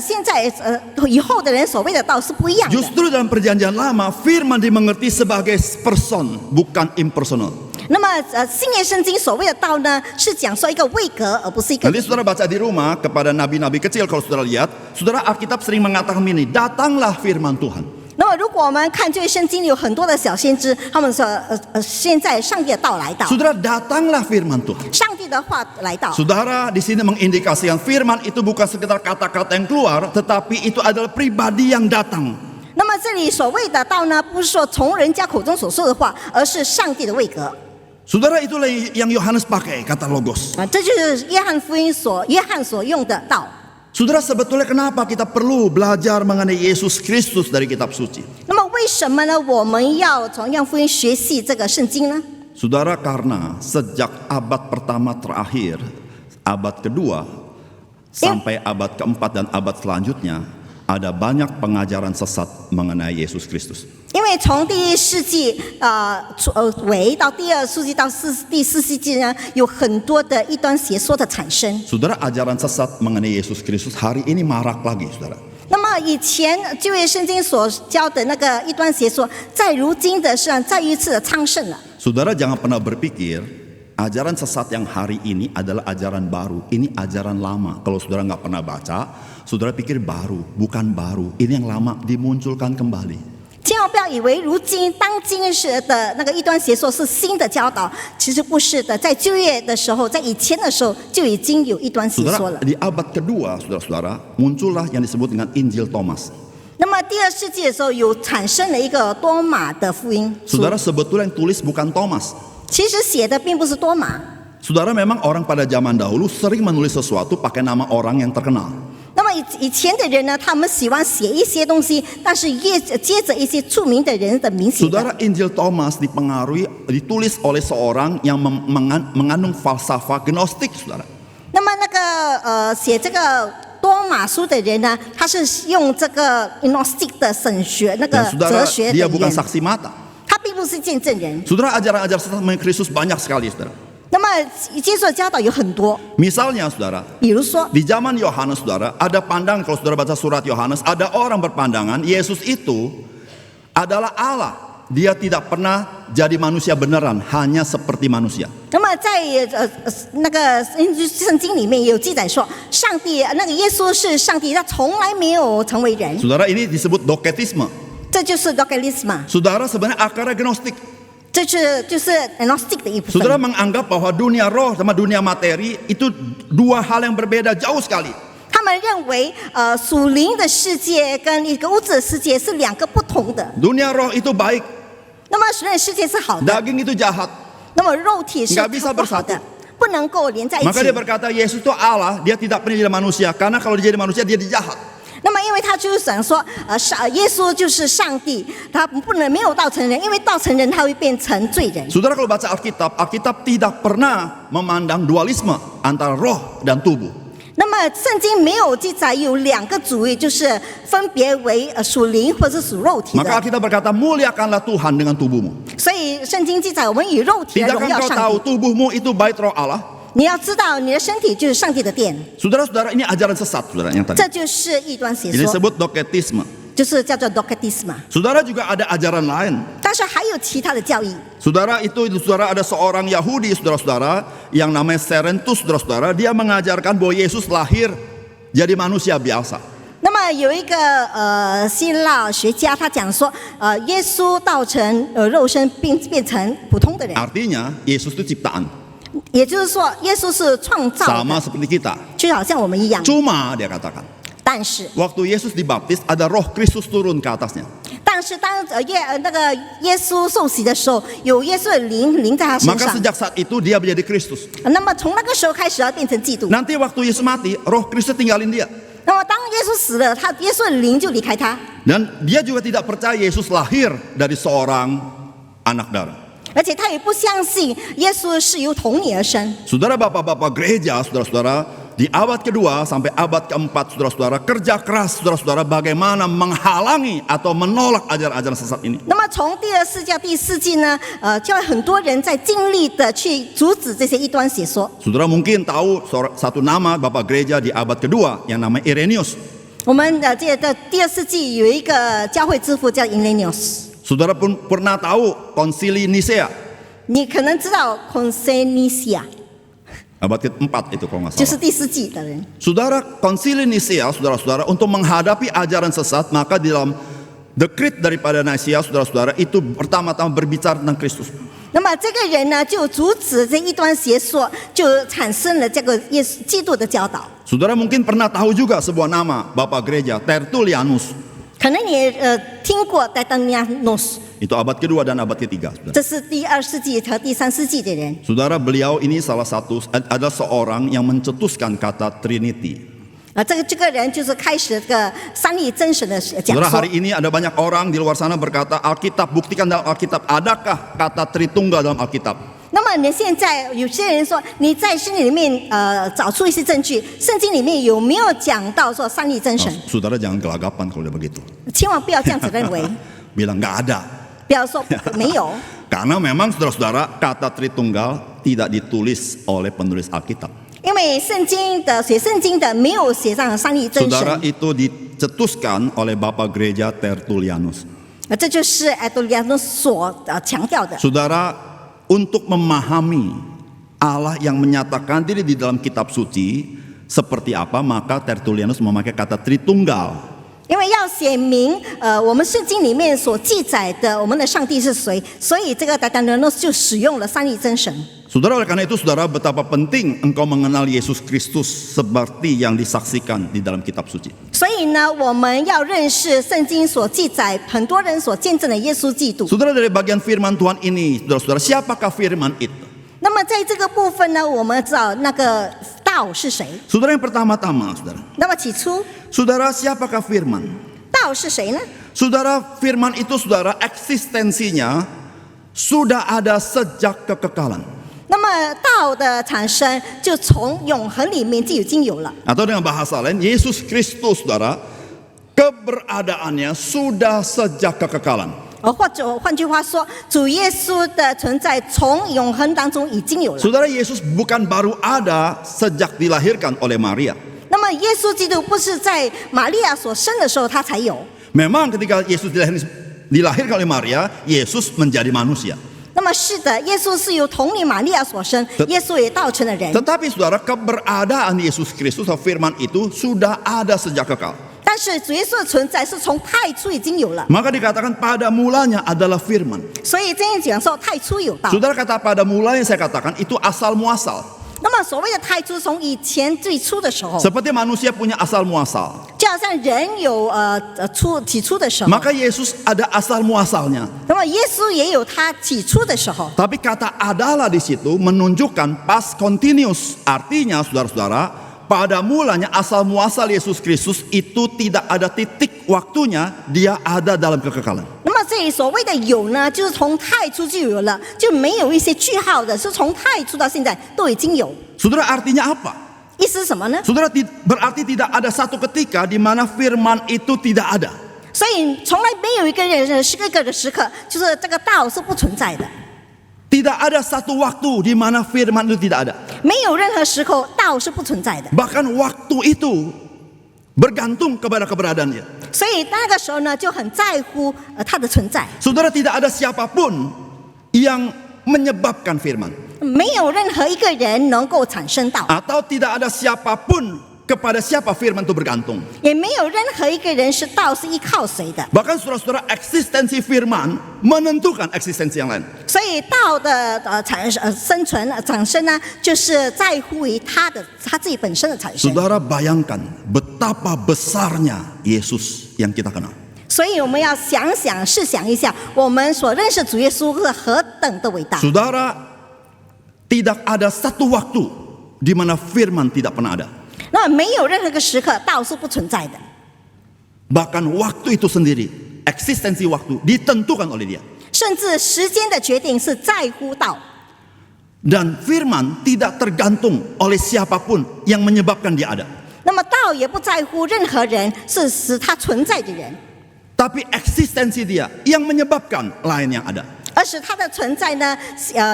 Speaker 2: 现在以后的人所谓的道是不一样的。
Speaker 1: Justru dalam perjanjian lama, firman dimengerti sebagai person, bukan impersonal.
Speaker 2: 那么新约圣经所谓的道呢，是讲说一个位格，而不是一个。
Speaker 1: Nanti saudara baca di rumah kepada nabi-nabi kecil, kalau saudara lihat, saudara, Alkitab sering mengatakan ini, datanglah firman Tuhan.
Speaker 2: 那么如果我们看旧约圣经，有很多的小先知，他们说现在上帝的道来到，
Speaker 1: Saudara, datanglah firman Tuhan.
Speaker 2: 上帝的话来到。
Speaker 1: Saudara, di sini mengindikasikan firman itu bukan sekedar kata-kata yang keluar, tetapi itu adalah pribadi yang datang.
Speaker 2: 那么这里所谓的道呢，不是说从人家口中所说的话，而是上帝的位格。
Speaker 1: Saudara, itulah yang Yohanes pakai kata logos.
Speaker 2: 这就是约翰福音约翰所用的道。
Speaker 1: Saudara, sebetulnya kenapa kita perlu belajar mengenai Yesus Kristus dari kitab suci?
Speaker 2: 那么为什么呢？我们要从约翰福音学习这个圣经呢？
Speaker 1: Saudara, karena sejak abad pertama terakhir, abad kedua, sampai abad keempat dan abad selanjutnya, ada banyak pengajaran sesat mengenai Yesus Kristus.
Speaker 2: 因为从第1世纪尾到第2世纪到第4世纪呢，有很多的异端邪说的产生。
Speaker 1: Saudara, ajaran sesat mengenai Yesus Kristus hari ini marak lagi, saudara.
Speaker 2: 那么以前旧约圣经所教的那个异端邪说，在如今的是再一次的昌盛了。
Speaker 1: Saudara, jangan pernah berpikir ajaran sesat yang hari ini adalah ajaran baru. Ini ajaran lama. Kalau saudara nggak pernah baca, saudara pikir baru. Bukan baru. Ini yang lama dimunculkan kembali.
Speaker 2: 千万不要以为如今当今时的那个异端邪说是新的教导，其实不是的。在旧约的时候，在以前的时候就已经有异端邪说
Speaker 1: Saudara,
Speaker 2: 了。
Speaker 1: di abad kedua, saudara-saudara, muncullah yang disebut dengan Injil Thomas.
Speaker 2: 那么第2世纪的时候，有产生了一个多马的福音书。
Speaker 1: Saudara, sebetulnya yang tulis bukan Thomas.
Speaker 2: 其实写的并不是多马。
Speaker 1: Saudara, memang orang pada zaman dahulu sering menulis sesuatu pakai nama orang yang terkenal.
Speaker 2: 那么以前的人呢，他们喜欢写一些东西，但是接着一些著名的人的名写的。
Speaker 1: Saudara, Injil Thomas ditulis oleh seorang yang mengandung falsafah Gnostik, saudara.
Speaker 2: 那么那个写这个多马书的人呢，他是用这个 Gnostic 的神学那个
Speaker 1: Dan saudara,
Speaker 2: 哲学的
Speaker 1: dia
Speaker 2: 语
Speaker 1: bukan
Speaker 2: 言，
Speaker 1: saksi mata.
Speaker 2: 他并不是见证人。
Speaker 1: Saudara, ajaran-ajaran sesat mengenai Kristus banyak sekali, saudara.
Speaker 2: 那么接受教导有很多，
Speaker 1: Misalnya, saudara,
Speaker 2: 比如说
Speaker 1: di zaman Yohanes, saudara, ada pandangan, kalau saudara baca surat Yohanes, ada orang berpandangan Yesus itu adalah Allah. Dia tidak pernah jadi manusia beneran, hanya seperti manusia.
Speaker 2: 那么在那个圣经里面有记载说，上帝那个耶稣是上帝，他从来没有成为人，
Speaker 1: Saudara, ini disebut doketisme.
Speaker 2: 这就是 dogmatism，
Speaker 1: Saudara, sebenarnya akarnya Gnostik.
Speaker 2: 这就是 Gnostic 的一部分。
Speaker 1: Saudara menganggap bahwa dunia roh sama dunia materi itu dua hal yang berbeda jauh sekali.
Speaker 2: 他们认为，属灵的世界跟一个物质的世界是两个不同的。
Speaker 1: Dunia roh itu baik,
Speaker 2: 那么属灵的世界是好的，
Speaker 1: daging itu jahat.
Speaker 2: 那么肉体是
Speaker 1: Nggak bisa
Speaker 2: 不好的，不能够连在一
Speaker 1: Maka
Speaker 2: 起
Speaker 1: dia。berkata Yesus itu Allah, dia tidak pernah jadi manusia. Karena kalau dia jadi manusia, dia jahat.
Speaker 2: 那么，因为他就是想说，耶稣就是上帝，他没有道成人，因为道成人他会变成罪人。
Speaker 1: Saudara, kalau baca Alkitab, Alkitab tidak pernah memandang dualisme antara roh dan tubuh.
Speaker 2: 那么，圣经没有记载有两个主义，就是分别为属灵或者属肉体
Speaker 1: Maka
Speaker 2: 的。
Speaker 1: Alkitab berkata, muliakanlah Tuhan dengan tubuhmu.
Speaker 2: 所以，圣经记载我们以肉体来荣
Speaker 1: Tidakkah
Speaker 2: 耀
Speaker 1: kau
Speaker 2: 上
Speaker 1: tahu
Speaker 2: 帝。
Speaker 1: tubuhmu itu bait roh Allah?
Speaker 2: 你要知道，你的身体就是上帝的殿，
Speaker 1: Saudara-saudara, ini ajaran sesat, saudara, yang tadi.
Speaker 2: 这就是异端邪
Speaker 1: Ini
Speaker 2: 说，
Speaker 1: disebut doketisme.
Speaker 2: 就是叫做 dogmatism。
Speaker 1: Saudara, juga ada ajaran lain.
Speaker 2: 但是还有其他的教义。
Speaker 1: Saudara, saudara, ada seorang Yahudi, saudara-saudara, yang namanya Serentus, saudara-saudara, dia mengajarkan bahwa Yesus lahir jadi manusia biasa.
Speaker 2: 那么有一个希腊学家，他讲说，耶稣道成肉身，并变成普通的人，
Speaker 1: Artinya, Yesus itu ciptaan.
Speaker 2: 也就是说，耶稣是创造
Speaker 1: Sama
Speaker 2: 的，
Speaker 1: seperti kita.
Speaker 2: 就好像我们一样。
Speaker 1: Cuma, dia katakan,
Speaker 2: 但是，
Speaker 1: waktu Yesus dibaptis, ada roh Kristus turun ke atasnya.
Speaker 2: 当那个耶稣受洗的时候，有耶稣的灵在他身
Speaker 1: Maka
Speaker 2: 上。
Speaker 1: sejak saat itu, dia menjadi Kristus.
Speaker 2: 那么从那个时候开始要变成基督。
Speaker 1: Nanti waktu Yesus mati, roh Kristus tinggalin dia.
Speaker 2: 那么当耶稣死了，耶稣的灵就离开他，
Speaker 1: Dan dia juga tidak percaya Yesus lahir dari seorang anak darah.
Speaker 2: 而且他也不相信耶稣是由童女而生。
Speaker 1: Saudara, bapak-bapak gereja, saudara-saudara, di abad kedua sampai abad keempat, saudara-saudara, kerja keras, saudara-saudara, bagaimana menghalangi atau menolak ajaran-ajaran sesat ini.
Speaker 2: 那么从第2世纪到第4纪呢，就有很多人在尽力的去阻止这些异端邪说。
Speaker 1: Saudara mungkin tahu satu nama bapak gereja di abad kedua yang namanya Irenaeus.
Speaker 2: 我们的这个第2世纪有一个教会之父叫 Irenaeus，
Speaker 1: Saudara pun pernah tahu konsili Nicea,
Speaker 2: 你可能知道 Consenisia，
Speaker 1: abad keempat itu kalau nggak
Speaker 2: 就是
Speaker 1: salah.
Speaker 2: 第4纪的人。
Speaker 1: Saudara, konsili Nicea, saudara-saudara, untuk menghadapi ajaran sesat, maka di dalam dekrit daripada Nicea, saudara-saudara, itu pertama-tama berbicara tentang Kristus.
Speaker 2: 那么这个人呢，就阻止这异端邪说，就产生了这个耶稣基督的教导。
Speaker 1: Saudara mungkin pernah tahu juga sebuah nama bapak gereja, Tertullianus.
Speaker 2: 可能你听过 Tatianos，
Speaker 1: Itu abad kedua dan abad ketiga.
Speaker 2: 这是第2世纪和第3世纪的人。
Speaker 1: Saudara, beliau ini adalah seorang yang mencetuskan kata Trinity.
Speaker 2: 这个人就是开始这个三位真神的讲
Speaker 1: Saudara,
Speaker 2: 说。
Speaker 1: hari ini ada banyak orang di luar sana berkata, Alkitab, buktikan dalam Alkitab, adakah kata Tritunggal dalam Alkitab?
Speaker 2: 那么你现在有些人说你在圣经里面找出一些证据，圣经里面有没有讲到说三位真神？
Speaker 1: Saudara jangan gelagapan kalau dia begitu.
Speaker 2: 千万不要这样子认为，
Speaker 1: Bilang nggak ada.
Speaker 2: 不要说没有。
Speaker 1: Karena memang saudara-saudara kata Tritunggal tidak ditulis oleh penulis Alkitab.
Speaker 2: 因为写圣经的没有写上三位真
Speaker 1: Saudara,
Speaker 2: 神，
Speaker 1: itu dicetuskan oleh Bapak Gereja Tertullianus.
Speaker 2: 这就是Tertullianus所强调的。
Speaker 1: Saudara, untuk memahami Allah yang menyatakan diri di dalam kitab suci seperti apa, maka Tertullianus memakai kata Tritunggal.
Speaker 2: 因为要写明我们圣经里面所记载的我们的上帝是谁，所以这个Tertullianus就使用了三位真神。
Speaker 1: Saudara, oleh karena itu saudara, betapa penting engkau mengenal Yesus Kristus seperti yang disaksikan di dalam kitab suci.
Speaker 2: 所以呢，我们要认识圣经所记载，很多人所见证的耶稣基督。
Speaker 1: Saudara, dari bagian firman Tuhan ini, saudara-saudara, siapakah firman itu?
Speaker 2: 那么在这个部分呢，我们知道那个道是谁？
Speaker 1: Saudara, yang pertama-tama, saudara.
Speaker 2: 那么起初
Speaker 1: Saudara, siapakah firman?
Speaker 2: 道是谁呢？
Speaker 1: Saudara, firman itu saudara eksistensinya sudah ada sejak kekekalan.
Speaker 2: 那么道的产生就从永恒里面就已经有了。
Speaker 1: Atau dengan bahasa lain, Yesus Kristus, saudara, keberadaannya sudah sejak kekekalan.
Speaker 2: 或者换句话说，主耶稣的存在从永恒当中已经有了。
Speaker 1: Saudara, Yesus bukan baru ada sejak dilahirkan oleh Maria.
Speaker 2: 那么耶稣基督不是在玛利亚所生的时候他才有，
Speaker 1: Memang ketika Yesus dilahirkan oleh Maria, Yesus menjadi manusia.
Speaker 2: 那么是的，耶稣是由童女玛利亚所生，耶稣也道成了人。
Speaker 1: Tetapi saudara, keberadaan Yesus Kristus atau firman itu sudah ada sejak kekal.
Speaker 2: 但是主耶稣的存在是从太初已经有了，
Speaker 1: Maka dikatakan pada mulanya adalah firman.
Speaker 2: 所以这样讲说太初有道。
Speaker 1: Saudara, kata pada mulanya saya katakan itu asal muasal.
Speaker 2: 那么所谓的太初，从以前最初的时候，
Speaker 1: Seperti manusia punya asal muasal,
Speaker 2: 就好像人有起初的时候，
Speaker 1: maka Yesus ada asal muasalnya.
Speaker 2: 那么耶稣也有他起初的时候。
Speaker 1: Tapi kata adalah di situ menunjukkan past continuous. Artinya saudara-saudara, pada mulanya asal muasal Yesus Kristus itu tidak ada titik waktunya, dia ada dalam kekekalan.
Speaker 2: 那么这里所谓的有呢，就是从太初就有了，就没有一些句号的，是从太初到现在都已经有。
Speaker 1: Saudara, artinya apa?
Speaker 2: 意思是什么呢？
Speaker 1: Saudara, berarti tidak ada satu ketika di mana firman itu tidak ada.
Speaker 2: 所以从来没有一个人的时刻，就是这个道是不存在的，
Speaker 1: Tidak ada satu waktu di mana firman itu tidak ada.
Speaker 2: 没有任何时候道是不存在的。
Speaker 1: Bahkan waktu itu bergantung kepada keberadaannya.
Speaker 2: 所以那个时候呢，就很在乎它的存在。
Speaker 1: Saudara, tidak ada siapapun yang menyebabkan firman.
Speaker 2: 没有任何一个人能够产生道，
Speaker 1: Atau tidak ada siapapun kepada siapa firman itu bergantung.
Speaker 2: 也没有任何一个人是道是依靠谁的。
Speaker 1: Bahkan saudara-saudara, eksistensi firman menentukan eksistensi yang lain.
Speaker 2: 所以道的产生呢，就是在乎于他自己本身的产生。
Speaker 1: Saudara, bayangkan betapa besarnya Yesus yang kita kenal.
Speaker 2: 所以我们要试想一下，我们所认识主耶稣是何等的伟大。
Speaker 1: Saudara, tidak ada satu waktu di mana firman tidak pernah ada.
Speaker 2: 那么没有任何一个时刻道是不存在的，
Speaker 1: Bahkan waktu itu sendiri, eksistensi waktu ditentukan oleh dia.
Speaker 2: 甚至时间的决定是在乎道。
Speaker 1: Dan firman tidak tergantung oleh siapapun yang menyebabkan dia ada.
Speaker 2: 那么道也不在乎任何人是使他存在的人，
Speaker 1: Tapi eksistensi dia yang menyebabkan lain yang ada.
Speaker 2: 而使他的存在呢，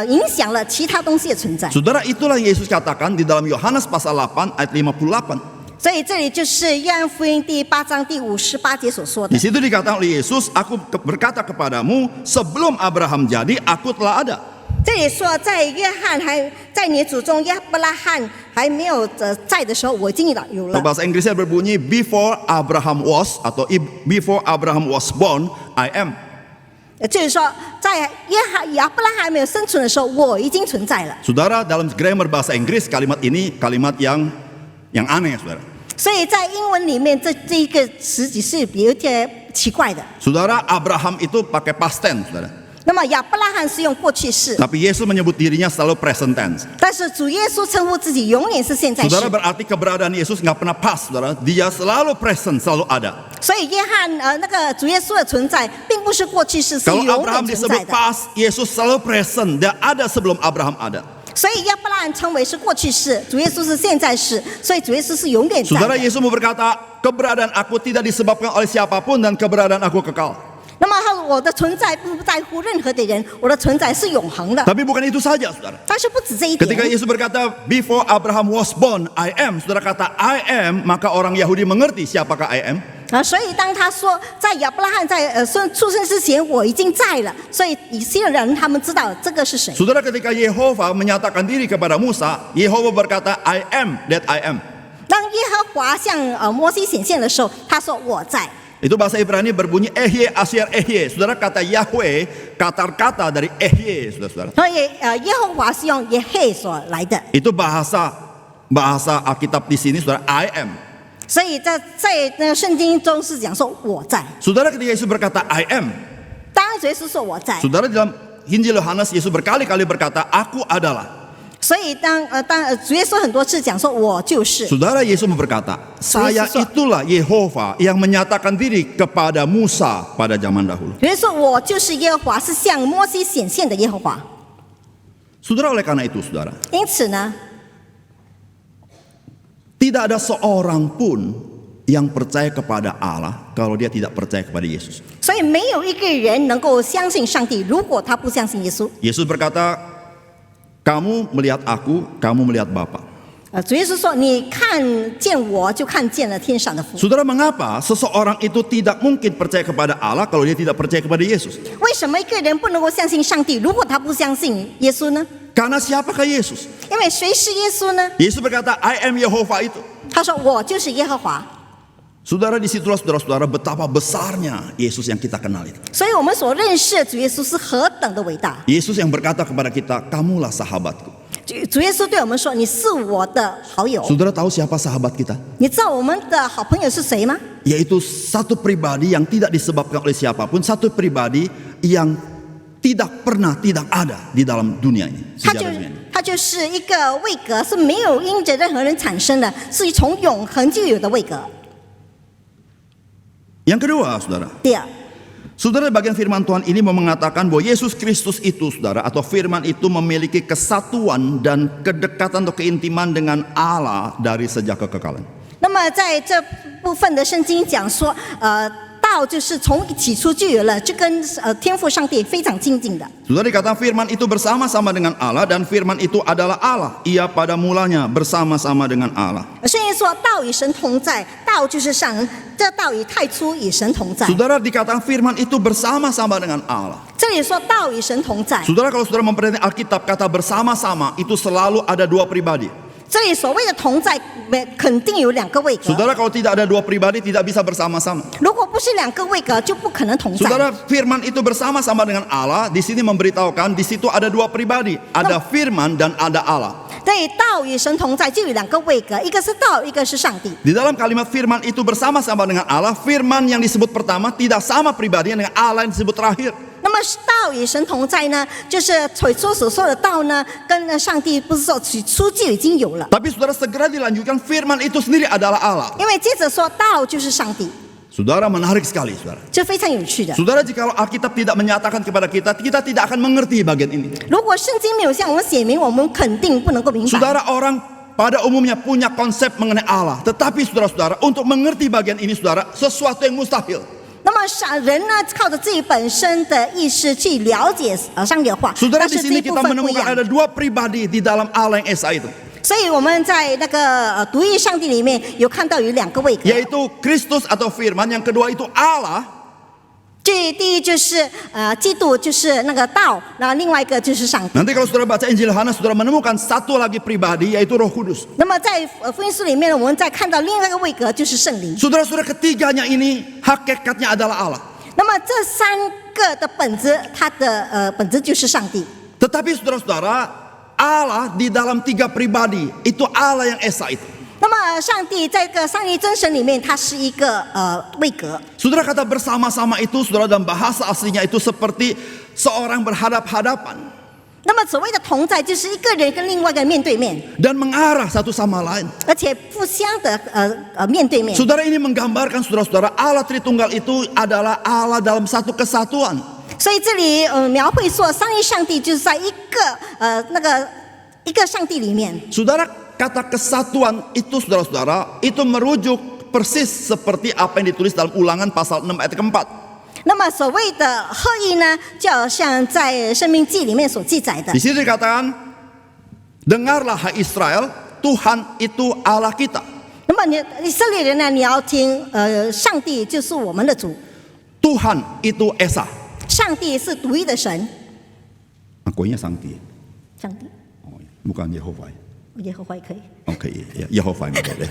Speaker 2: 影响了其他东西的存在。
Speaker 1: Saudara, itulah yang Yesus katakan di dalam Yohanes pasal 8 ayat 58.
Speaker 2: 所以这里就是约翰福音第8章第58节所说的
Speaker 1: Di。situ dikatakan oleh Yesus, aku berkata kepadamu, sebelum Abraham jadi, aku telah ada.
Speaker 2: 这里说，在你祖宗亚伯拉罕还没有在的时候，我已经有了。
Speaker 1: Bahasa Inggrisnya berbunyi, before Abraham was, atau before Abraham was born, I am.
Speaker 2: 就是说，在亚伯拉罕还没有生存的时候，我已经存在了。
Speaker 1: Saudara, dalam grammar bahasa Inggris, kalimat ini kalimat yang aneh, saudara.
Speaker 2: 所以在英文里面，这一个词只是有点奇怪的。
Speaker 1: Saudara, Abraham itu pakai past tense, saudara.
Speaker 2: 那么亚伯拉罕是用过去式，
Speaker 1: Tapi Yesus menyebut dirinya selalu present tense.
Speaker 2: 但是主耶稣称呼自己永远是现在时。
Speaker 1: Saudara, berarti keberadaan Yesus nggak pernah pas, saudara. Dia selalu present, selalu ada.
Speaker 2: 所以约翰那个主耶稣的存在，并不是过去式，是
Speaker 1: Kalau
Speaker 2: 永
Speaker 1: Abraham
Speaker 2: 远存在
Speaker 1: disebut
Speaker 2: 的。
Speaker 1: pas, Yesus selalu present. Dia ada sebelum Abraham ada.
Speaker 2: 所以亚伯拉罕称为是过去式，主耶稣是现在式，所以主耶稣是永远在
Speaker 1: Saudara,
Speaker 2: 的。
Speaker 1: Yesus mau berkata, keberadaan aku tidak disebabkan oleh siapapun dan keberadaan aku kekal.
Speaker 2: 那么我的存在不在乎任何的人，我的存在是永恒的。
Speaker 1: Tapi bukan itu saja, saudara.
Speaker 2: 但是不止这一
Speaker 1: Ketika
Speaker 2: 点。
Speaker 1: Yesus berkata, before Abraham was born, I am. Saudara kata I am, maka orang Yahudi mengerti siapakah I am.
Speaker 2: 所以当他说在亚伯拉罕在出生之前我已经在了，所以以色列人他们知道这个是谁。
Speaker 1: Saudara, ketika Yehova menyatakan diri kepada Musa, Yehova berkata, I am that I am.
Speaker 2: 当耶和华向摩西显现的时候，他说我在。
Speaker 1: Itu bahasa Ibrani berbunyi Ehye Asyar Ehye. Saudara, kata Yahweh, kata dari Ehye, saudara-saudara.
Speaker 2: 所以耶和华是用耶嘿所来的，
Speaker 1: Itu bahasa Alkitab di sini, saudara, I am.
Speaker 2: 所以在那个圣经中是讲说我在。
Speaker 1: Saudara, ketika Yesus berkata I am,
Speaker 2: 当主耶稣说我在，
Speaker 1: saudara, dalam Injil Yohanes Yesus berkali-kali berkata Aku adalah.
Speaker 2: 所以当主耶稣很多次讲说我就是。
Speaker 1: Saudara, Yesus berkata, saya itulah Yehova yang menyatakan diri kepada Musa pada zaman dahulu.
Speaker 2: 主耶稣说我就是耶和华，是向摩西显现的耶和华。
Speaker 1: Saudara, oleh karena itu, saudara,
Speaker 2: 因此呢，
Speaker 1: tidak ada seorang pun yang percaya kepada Allah kalau dia tidak percaya kepada Yesus.
Speaker 2: 所以没有一个人能够相信上帝，如果他不相信耶稣。
Speaker 1: Yesus berkata, kamu melihat aku, kamu melihat Bapa.
Speaker 2: 主耶稣说：“你看见我，就看见了天上的父。”
Speaker 1: Saudara, mengapa seseorang itu tidak mungkin percaya kepada Allah kalau dia tidak percaya kepada Yesus?
Speaker 2: 为什么一个人不能够相信上帝，如果他不相信耶稣呢？
Speaker 1: Karena siapakah Yesus?
Speaker 2: 因为谁是耶稣呢？
Speaker 1: Yesus berkata, I am Yehova itu.
Speaker 2: 他说：“我就是耶和华。”
Speaker 1: Saudara, disitulah saudara-saudara betapa besarnya Yesus yang kita kenal itu.
Speaker 2: 所以我们所认识的主耶稣是何等的伟大。
Speaker 1: Yesus yang berkata kepada kita, kamulah sahabatku.
Speaker 2: 主耶稣对我们说：“你是我的好友。”
Speaker 1: Saudara tahu siapa sahabat kita?
Speaker 2: 你知道我们的好朋友是谁吗？
Speaker 1: Yaitu satu pribadi yang tidak disebabkan oleh siapapun, satu pribadi yang tidak ada di dalam dunia ini.
Speaker 2: 他就是一个位格，是没有因着任何人产生的，是从永恒就有的位格。
Speaker 1: Yang kedua, saudara.
Speaker 2: 第二，
Speaker 1: Saudara, bagian firman Tuhan ini mau mengatakan bahwa Yesus Kristus itu, saudara, atau firman itu memiliki kesatuan dan kedekatan atau keintiman dengan Allah dari sejak kekekalan.
Speaker 2: 那么在这部分的圣经讲说，道就是从起初就有了，就跟天父上帝非常亲近的。
Speaker 1: Saudara, dikatakan firman itu bersama-sama dengan Allah dan firman itu adalah Allah. Ia pada mulanya bersama-sama dengan Allah.
Speaker 2: 圣经说道与神同在，道就是上，这道与太初与神同在。
Speaker 1: Saudara, dikatakan firman itu bersama-sama dengan Allah.
Speaker 2: 这里说道与神同在，
Speaker 1: Saudara, kalau saudara memperhatikan Alkitab, kata bersama-sama itu selalu ada dua pribadi.
Speaker 2: 这里所谓的同在，肯定有两个位格。
Speaker 1: Saudara, kalau tidak ada dua pribadi tidak bisa bersama-sama.
Speaker 2: 如果不是两个位格，就不可能同在。
Speaker 1: Saudara, firman itu bersama-sama dengan Allah. Di sini memberitahukan di situ ada dua pribadi, ada firman dan ada Allah.
Speaker 2: 对，道与神同在，就有两个位格，一个是道，一个是上帝。
Speaker 1: Di dalam kalimat firman itu bersama-sama dengan Allah, firman yang disebut pertama tidak sama pribadinya dengan Allah yang disebut terakhir.
Speaker 2: 那么道与神同在呢，就是起初所说的道呢，跟上帝不是说起初就已经有了。
Speaker 1: Tapi saudara segera dilanjutkan firman itu sendiri adalah Allah.
Speaker 2: 因为接着说道就是上帝，
Speaker 1: Saudara, menarik sekali, saudara.
Speaker 2: 这非常有趣的。
Speaker 1: Saudara, jika Alkitab tidak menyatakan kepada kita, kita tidak akan mengerti bagian ini.
Speaker 2: 如果圣经没有向我们写明，我们肯定不能够明白。
Speaker 1: Saudara, orang pada umumnya punya konsep mengenai Allah. Tetapi saudara-saudara, untuk mengerti bagian ini, saudara, sesuatu yang mustahil.
Speaker 2: 那么人呢，靠着自己本身的意识去了解上帝的话，
Speaker 1: Saudara,
Speaker 2: 但
Speaker 1: di
Speaker 2: 是这
Speaker 1: sini
Speaker 2: 一部
Speaker 1: kita
Speaker 2: 分不一
Speaker 1: menemukan
Speaker 2: 样。
Speaker 1: ada dua pribadi di dalam Allah yang Esa itu.
Speaker 2: 所以我们在那个独一上帝里面有看到有两个位格，
Speaker 1: Yaitu Kristus atau firman, yang kedua itu Allah.
Speaker 2: 第一就是基督就是那个道，然后另外一个就是上帝。
Speaker 1: Nanti kalau saudara baca Injil Yohanes, saudara menemukan satu lagi pribadi, yaitu Roh Kudus.
Speaker 2: 那么在福音书里面，我们再看到另外一个位格就是圣灵。
Speaker 1: Saudara-saudara, ketiganya ini hakikatnya adalah Allah.
Speaker 2: 那么这三个的本质，它的本质就是上帝。
Speaker 1: Tetapi saudara-saudara, Allah di dalam tiga pribadi, itu Allah yang Esa itu.
Speaker 2: 那么上帝在这个三一真神里面，它是一个位格。
Speaker 1: Saudara, kata bersama-sama itu, saudara, dalam bahasa aslinya itu seperti seorang berhadap-hadapan
Speaker 2: 那么所谓的同在，就是一个人跟另外一个人面对面，
Speaker 1: dan mengarah satu sama lain.
Speaker 2: 而且互相的面对面。
Speaker 1: Saudara, ini menggambarkan saudara-saudara Allah Tritunggal itu adalah Allah dalam satu kesatuan.
Speaker 2: 所以这里描绘说，三一上帝就是在一个上帝里面。
Speaker 1: Saudara, kata kesatuan itu saudara-saudara itu merujuk persis seperti apa yang ditulis dalam Ulangan pasal 6 ayat keempat.
Speaker 2: 那么所谓的合一呢，就好像在《申命记》里面所记载的
Speaker 1: Di。sini dikatakan, dengarlah hai Israel, Tuhan itu Allah kita.
Speaker 2: 那么以色列人呢，你要听，上帝就是我们的主，
Speaker 1: Tuhan itu Esa.
Speaker 2: 上帝是独一的神。
Speaker 1: Akunya Sangti.
Speaker 2: 上帝，
Speaker 1: Oh, bukan Yehova.
Speaker 2: 耶和华也可以。
Speaker 1: Oke, ya, Yehova yang boleh.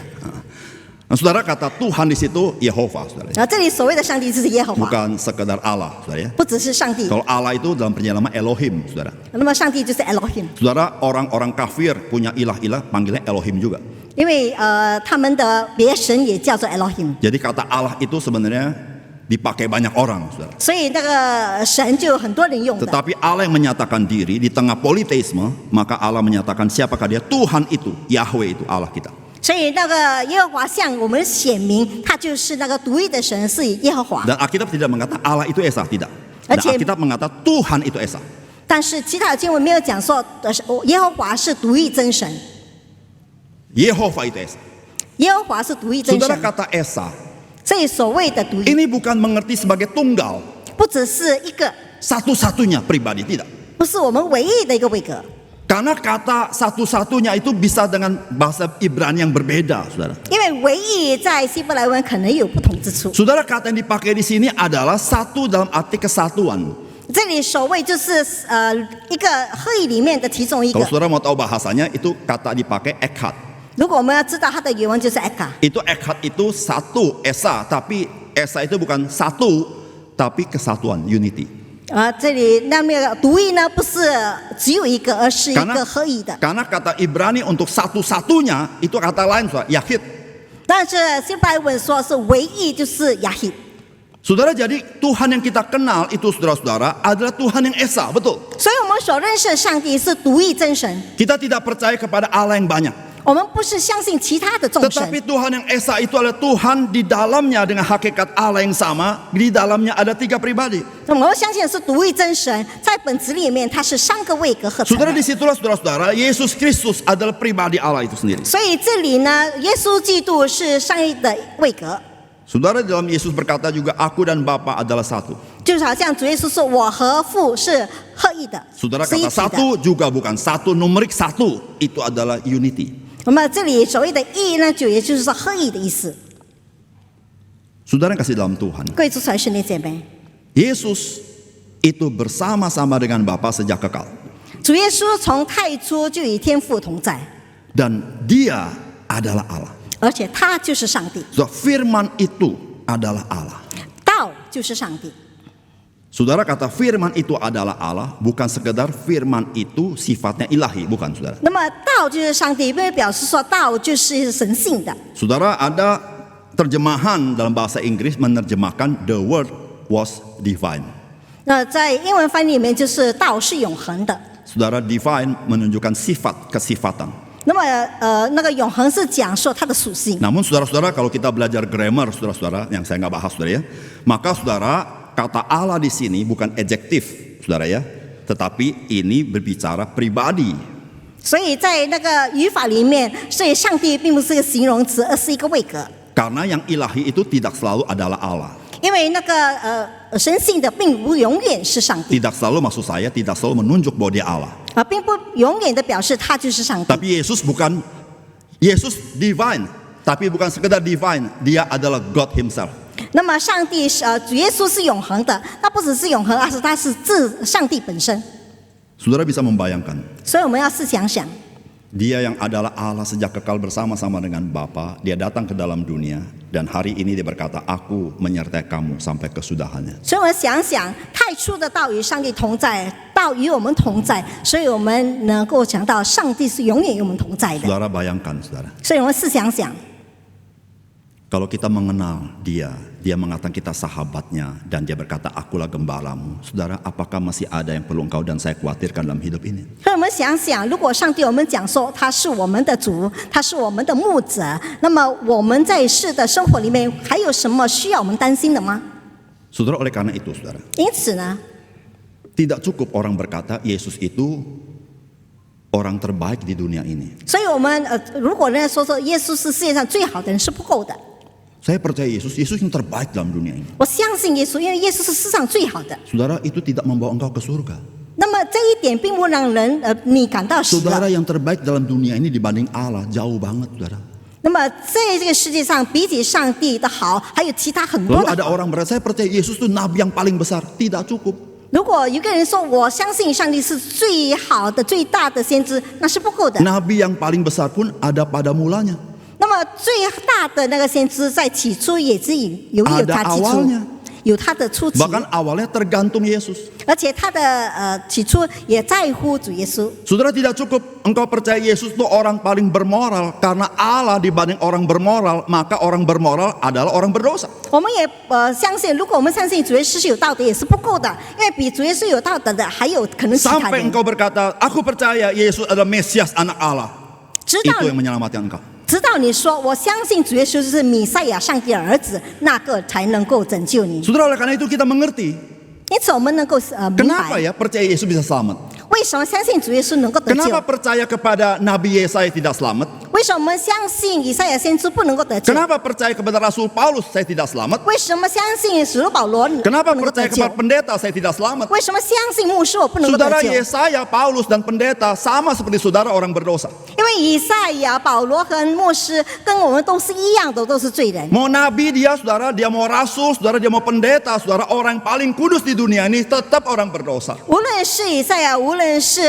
Speaker 1: Nah, saudara, kata Tuhan di situ Yehova, saudara.
Speaker 2: 然后这里所谓的上帝就是耶和华，
Speaker 1: Bukan sekedar Allah, saudara ya.
Speaker 2: 不只是上帝。
Speaker 1: Kalau Allah itu dalam perjanjian lama Elohim, saudara.
Speaker 2: 那么上帝就是 Elohim，
Speaker 1: Saudara, orang-orang kafir punya ilah-ilah panggilnya Elohim juga.
Speaker 2: 因为他们的别神也叫做 Elohim，
Speaker 1: Jadi kata Allah itu sebenarnya dipakai banyak orang, saudara.
Speaker 2: 所以那个神就有很多人用的。
Speaker 1: Tetapi Allah yang menyatakan diri di tengah politeisme, maka Allah menyatakan siapakah dia? Tuhan itu, Yahweh itu Allah kita.
Speaker 2: 所以那个耶和华向我们显明，他就是那个独一的神，是耶和华。
Speaker 1: Dan Alkitab tidak mengatakan Allah itu Esa, tidak. Dan
Speaker 2: Oke.
Speaker 1: Alkitab mengatakan Tuhan itu Esa.
Speaker 2: 但是其他的经文没有讲说，耶和华是独一真神，
Speaker 1: Yehova itu Esa.
Speaker 2: 耶和华是独一真
Speaker 1: Saudara,
Speaker 2: 神。
Speaker 1: kata Esa
Speaker 2: 所以所谓的独一，
Speaker 1: ini bukan mengerti sebagai tunggal,
Speaker 2: 不只是一个，
Speaker 1: satu-satunya pribadi, tidak.
Speaker 2: 不是我们唯一的一个位格。
Speaker 1: Karena kata satu-satunya itu bisa dengan bahasa Ibrani yang berbeda, saudara.
Speaker 2: 因为唯一在希伯来文可能有不同之处。
Speaker 1: Saudara, kata yang dipakai di sini adalah satu dalam arti kesatuan.
Speaker 2: 这里首位就是一个合一里面的其中一
Speaker 1: Kalau
Speaker 2: 个。
Speaker 1: saudara mau tahu bahasanya, itu kata dipakai echad.
Speaker 2: 如果我们要知道它的原文就是 eka，
Speaker 1: Itu echad itu satu, esa, tapi esa itu bukan satu, tapi kesatuan, unity.
Speaker 2: 这里那个独一呢，不是只有一个，而是一个合一的。
Speaker 1: Karena kata Ibrani untuk satu-satunya itu kata lain, saudara, yahid.
Speaker 2: 但是希伯来文说是唯一，就是雅希。
Speaker 1: Saudara, jadi Tuhan yang kita kenal itu saudara-saudara adalah Tuhan yang esa, betul.
Speaker 2: 所以我们所认识的上帝是独一真神，
Speaker 1: Kita tidak percaya kepada Allah yang banyak.
Speaker 2: 我们不是相信其他的众神。
Speaker 1: Tetapi Tuhan yang esa itu adalah Tuhan di dalamnya dengan hakikat Allah yang sama. Di dalamnya ada 3 pribadi.
Speaker 2: 我们相信的是独一真神，在本质里面它是3个位格合成
Speaker 1: Saudara,
Speaker 2: 的。
Speaker 1: disitulah saudara-saudara, Yesus Kristus adalah pribadi Allah itu sendiri.
Speaker 2: 所以这里呢，耶稣基督是上帝的位格，
Speaker 1: Saudara, dalam Yesus berkata juga, aku dan Bapa adalah satu.
Speaker 2: 就是好像主耶稣说：“我和父是合一的，
Speaker 1: Saudara,
Speaker 2: 是一
Speaker 1: kata
Speaker 2: 体的。”
Speaker 1: satu juga bukan satu, numerik satu. Itu adalah unity.
Speaker 2: 那么这里所谓的义呢，就也就是说合一的意思。
Speaker 1: Saudara yang kasih dalam Tuhan,
Speaker 2: 各位主传兄弟姐妹，
Speaker 1: Yesus itu bersama-sama dengan Bapa sejak kekal.
Speaker 2: 主耶稣从太初就与天父同在，
Speaker 1: Dan dia adalah Allah.
Speaker 2: 而且他就是上帝，
Speaker 1: So, firman itu adalah Allah.
Speaker 2: 道就是上帝。
Speaker 1: Saudara, kata firman itu adalah Allah, bukan sekedar firman itu sifatnya ilahi, bukan saudara.
Speaker 2: 那么道就是上帝，并表示说道就是神性的。
Speaker 1: Saudara, ada terjemahan dalam bahasa Inggris menerjemahkan the word was divine.
Speaker 2: 那在英文翻译里面就是道是永恒的。
Speaker 1: Saudara, divine menunjukkan sifat, kesifatan.
Speaker 2: 那么那个永恒是讲说它的属性。
Speaker 1: Namun saudara-saudara, kalau kita belajar grammar, saudara-saudara, yang saya nggak bahas saudara ya, maka saudara, kata Allah di sini bukan adjektif, saudara ya, tetapi ini berbicara pribadi.
Speaker 2: 所以在那个语法里面，所以上帝并不是一个形容词，而是一个位格。
Speaker 1: Karena yang ilahi itu tidak selalu adalah Allah.
Speaker 2: 因为那个神性的并不永远是上帝
Speaker 1: Tidak selalu, maksud saya, tidak selalu menunjuk bahwa dia Allah.
Speaker 2: 并不永远的表示他就是上帝。
Speaker 1: Tapi Yesus bukan, Yesus divine, tapi bukan sekedar divine, dia adalah God himself.
Speaker 2: 那么上帝主耶稣是永恒的，那不只是永恒，而是他是上帝本身。
Speaker 1: Saudara bisa membayangkan,
Speaker 2: 所以我们要试想想，
Speaker 1: dia yang adalah Allah sejak kekal bersama-sama dengan Bapa, dia datang ke dalam dunia, dan hari ini dia berkata, aku menyertai kamu sampai kesudahannya.
Speaker 2: 所以我们想想，太初的道与上帝同在，道道与我们同在，所以我们能够讲到上帝是永远与我们同在的。
Speaker 1: Saudara bayangkan, saudara.
Speaker 2: 所以我们试想想，
Speaker 1: Kalau kita mengenal dia mengatakan kita sahabatnya, dan dia berkata, akulah gembalamu. Saudara, apakah masih ada yang perlu engkau dan saya khawatirkan dalam hidup ini?
Speaker 2: 所以我们想想，如果上帝我们讲说他是我们的主，他是我们的牧者，那么我们在世的生活里面还有什么需要我们担心的吗？
Speaker 1: Saudara, oleh karena itu, saudara,
Speaker 2: 因此呢，
Speaker 1: tidak cukup orang berkata Yesus itu orang terbaik di dunia ini.
Speaker 2: 所以我们如果呢说耶稣是世界上最好的人是不够的。
Speaker 1: Saya percaya Yesus yang terbaik dalam dunia ini.
Speaker 2: 我相信耶稣，因为耶稣是世上最好的。
Speaker 1: Saudara, itu tidak membawa engkau ke surga.
Speaker 2: 那么这一点并不让人你感到喜乐。
Speaker 1: Saudara, yang terbaik dalam dunia ini dibanding Allah jauh banget, saudara.
Speaker 2: 那么在这个世界上，比起上帝的好，还有其他很多
Speaker 1: Lalu
Speaker 2: 的
Speaker 1: ada
Speaker 2: 好。
Speaker 1: orang berkata, saya percaya Yesus itu nabi yang paling besar. Tidak cukup.
Speaker 2: 如果有个人说我相信上帝是最好的、最大的先知，那是不够的。
Speaker 1: Nabi yang paling besar pun ada pada mulanya.
Speaker 2: 那么最大的那个先知在起初也是有他
Speaker 1: Ada
Speaker 2: 起初
Speaker 1: awalnya.
Speaker 2: 有他的初期，
Speaker 1: Bahkan awalnya tergantung Yesus.
Speaker 2: 而且他的起初也在乎主耶稣。
Speaker 1: Saudara, tidak cukup engkau percaya Yesus itu orang paling bermoral. Karena Allah dibanding orang bermoral, maka orang bermoral adalah orang berdosa.
Speaker 2: 我们也相信，如果我们相信主耶稣是有道德，也是不够的，因为比主耶稣有道德的还有可能其他
Speaker 1: Sampai
Speaker 2: 人。
Speaker 1: engkau berkata, aku percaya Yesus adalah Mesias, anak Allah.
Speaker 2: 直到
Speaker 1: Itu yang menyelamatkan engkau.
Speaker 2: 直到你说我相信主耶稣是弥赛亚，上帝的儿子，那个才能够拯救你。
Speaker 1: Saudara, oleh karena itu kita mengerti
Speaker 2: 因此我们能够明
Speaker 1: kenapa
Speaker 2: 白，
Speaker 1: ya percaya Yesus bisa selamat.
Speaker 2: 为什么相信主耶稣能够得救？
Speaker 1: Kenapa percaya kepada Nabi Yesaya tidak selamat?
Speaker 2: 为什么我们相信以赛亚先知不能够得救？
Speaker 1: Kenapa percaya kepada Rasul Paulus saya tidak selamat?
Speaker 2: 为什么相信使徒保罗不
Speaker 1: Kenapa
Speaker 2: 能够得
Speaker 1: percaya
Speaker 2: 救？
Speaker 1: kepada pendeta saya tidak selamat?
Speaker 2: 为什么相信牧师我不能够得
Speaker 1: Saudara
Speaker 2: 救？
Speaker 1: Yesaya, Paulus dan pendeta sama seperti saudara orang berdosa.
Speaker 2: 因为以赛亚、保罗和牧师跟我们都是一样的，都是罪人。
Speaker 1: Mau nabi dia, saudara, dia mau rasul, saudara, dia mau pendeta, saudara, orang paling kudus di dunia ini tetap orang berdosa.
Speaker 2: 无论是以赛亚，无论是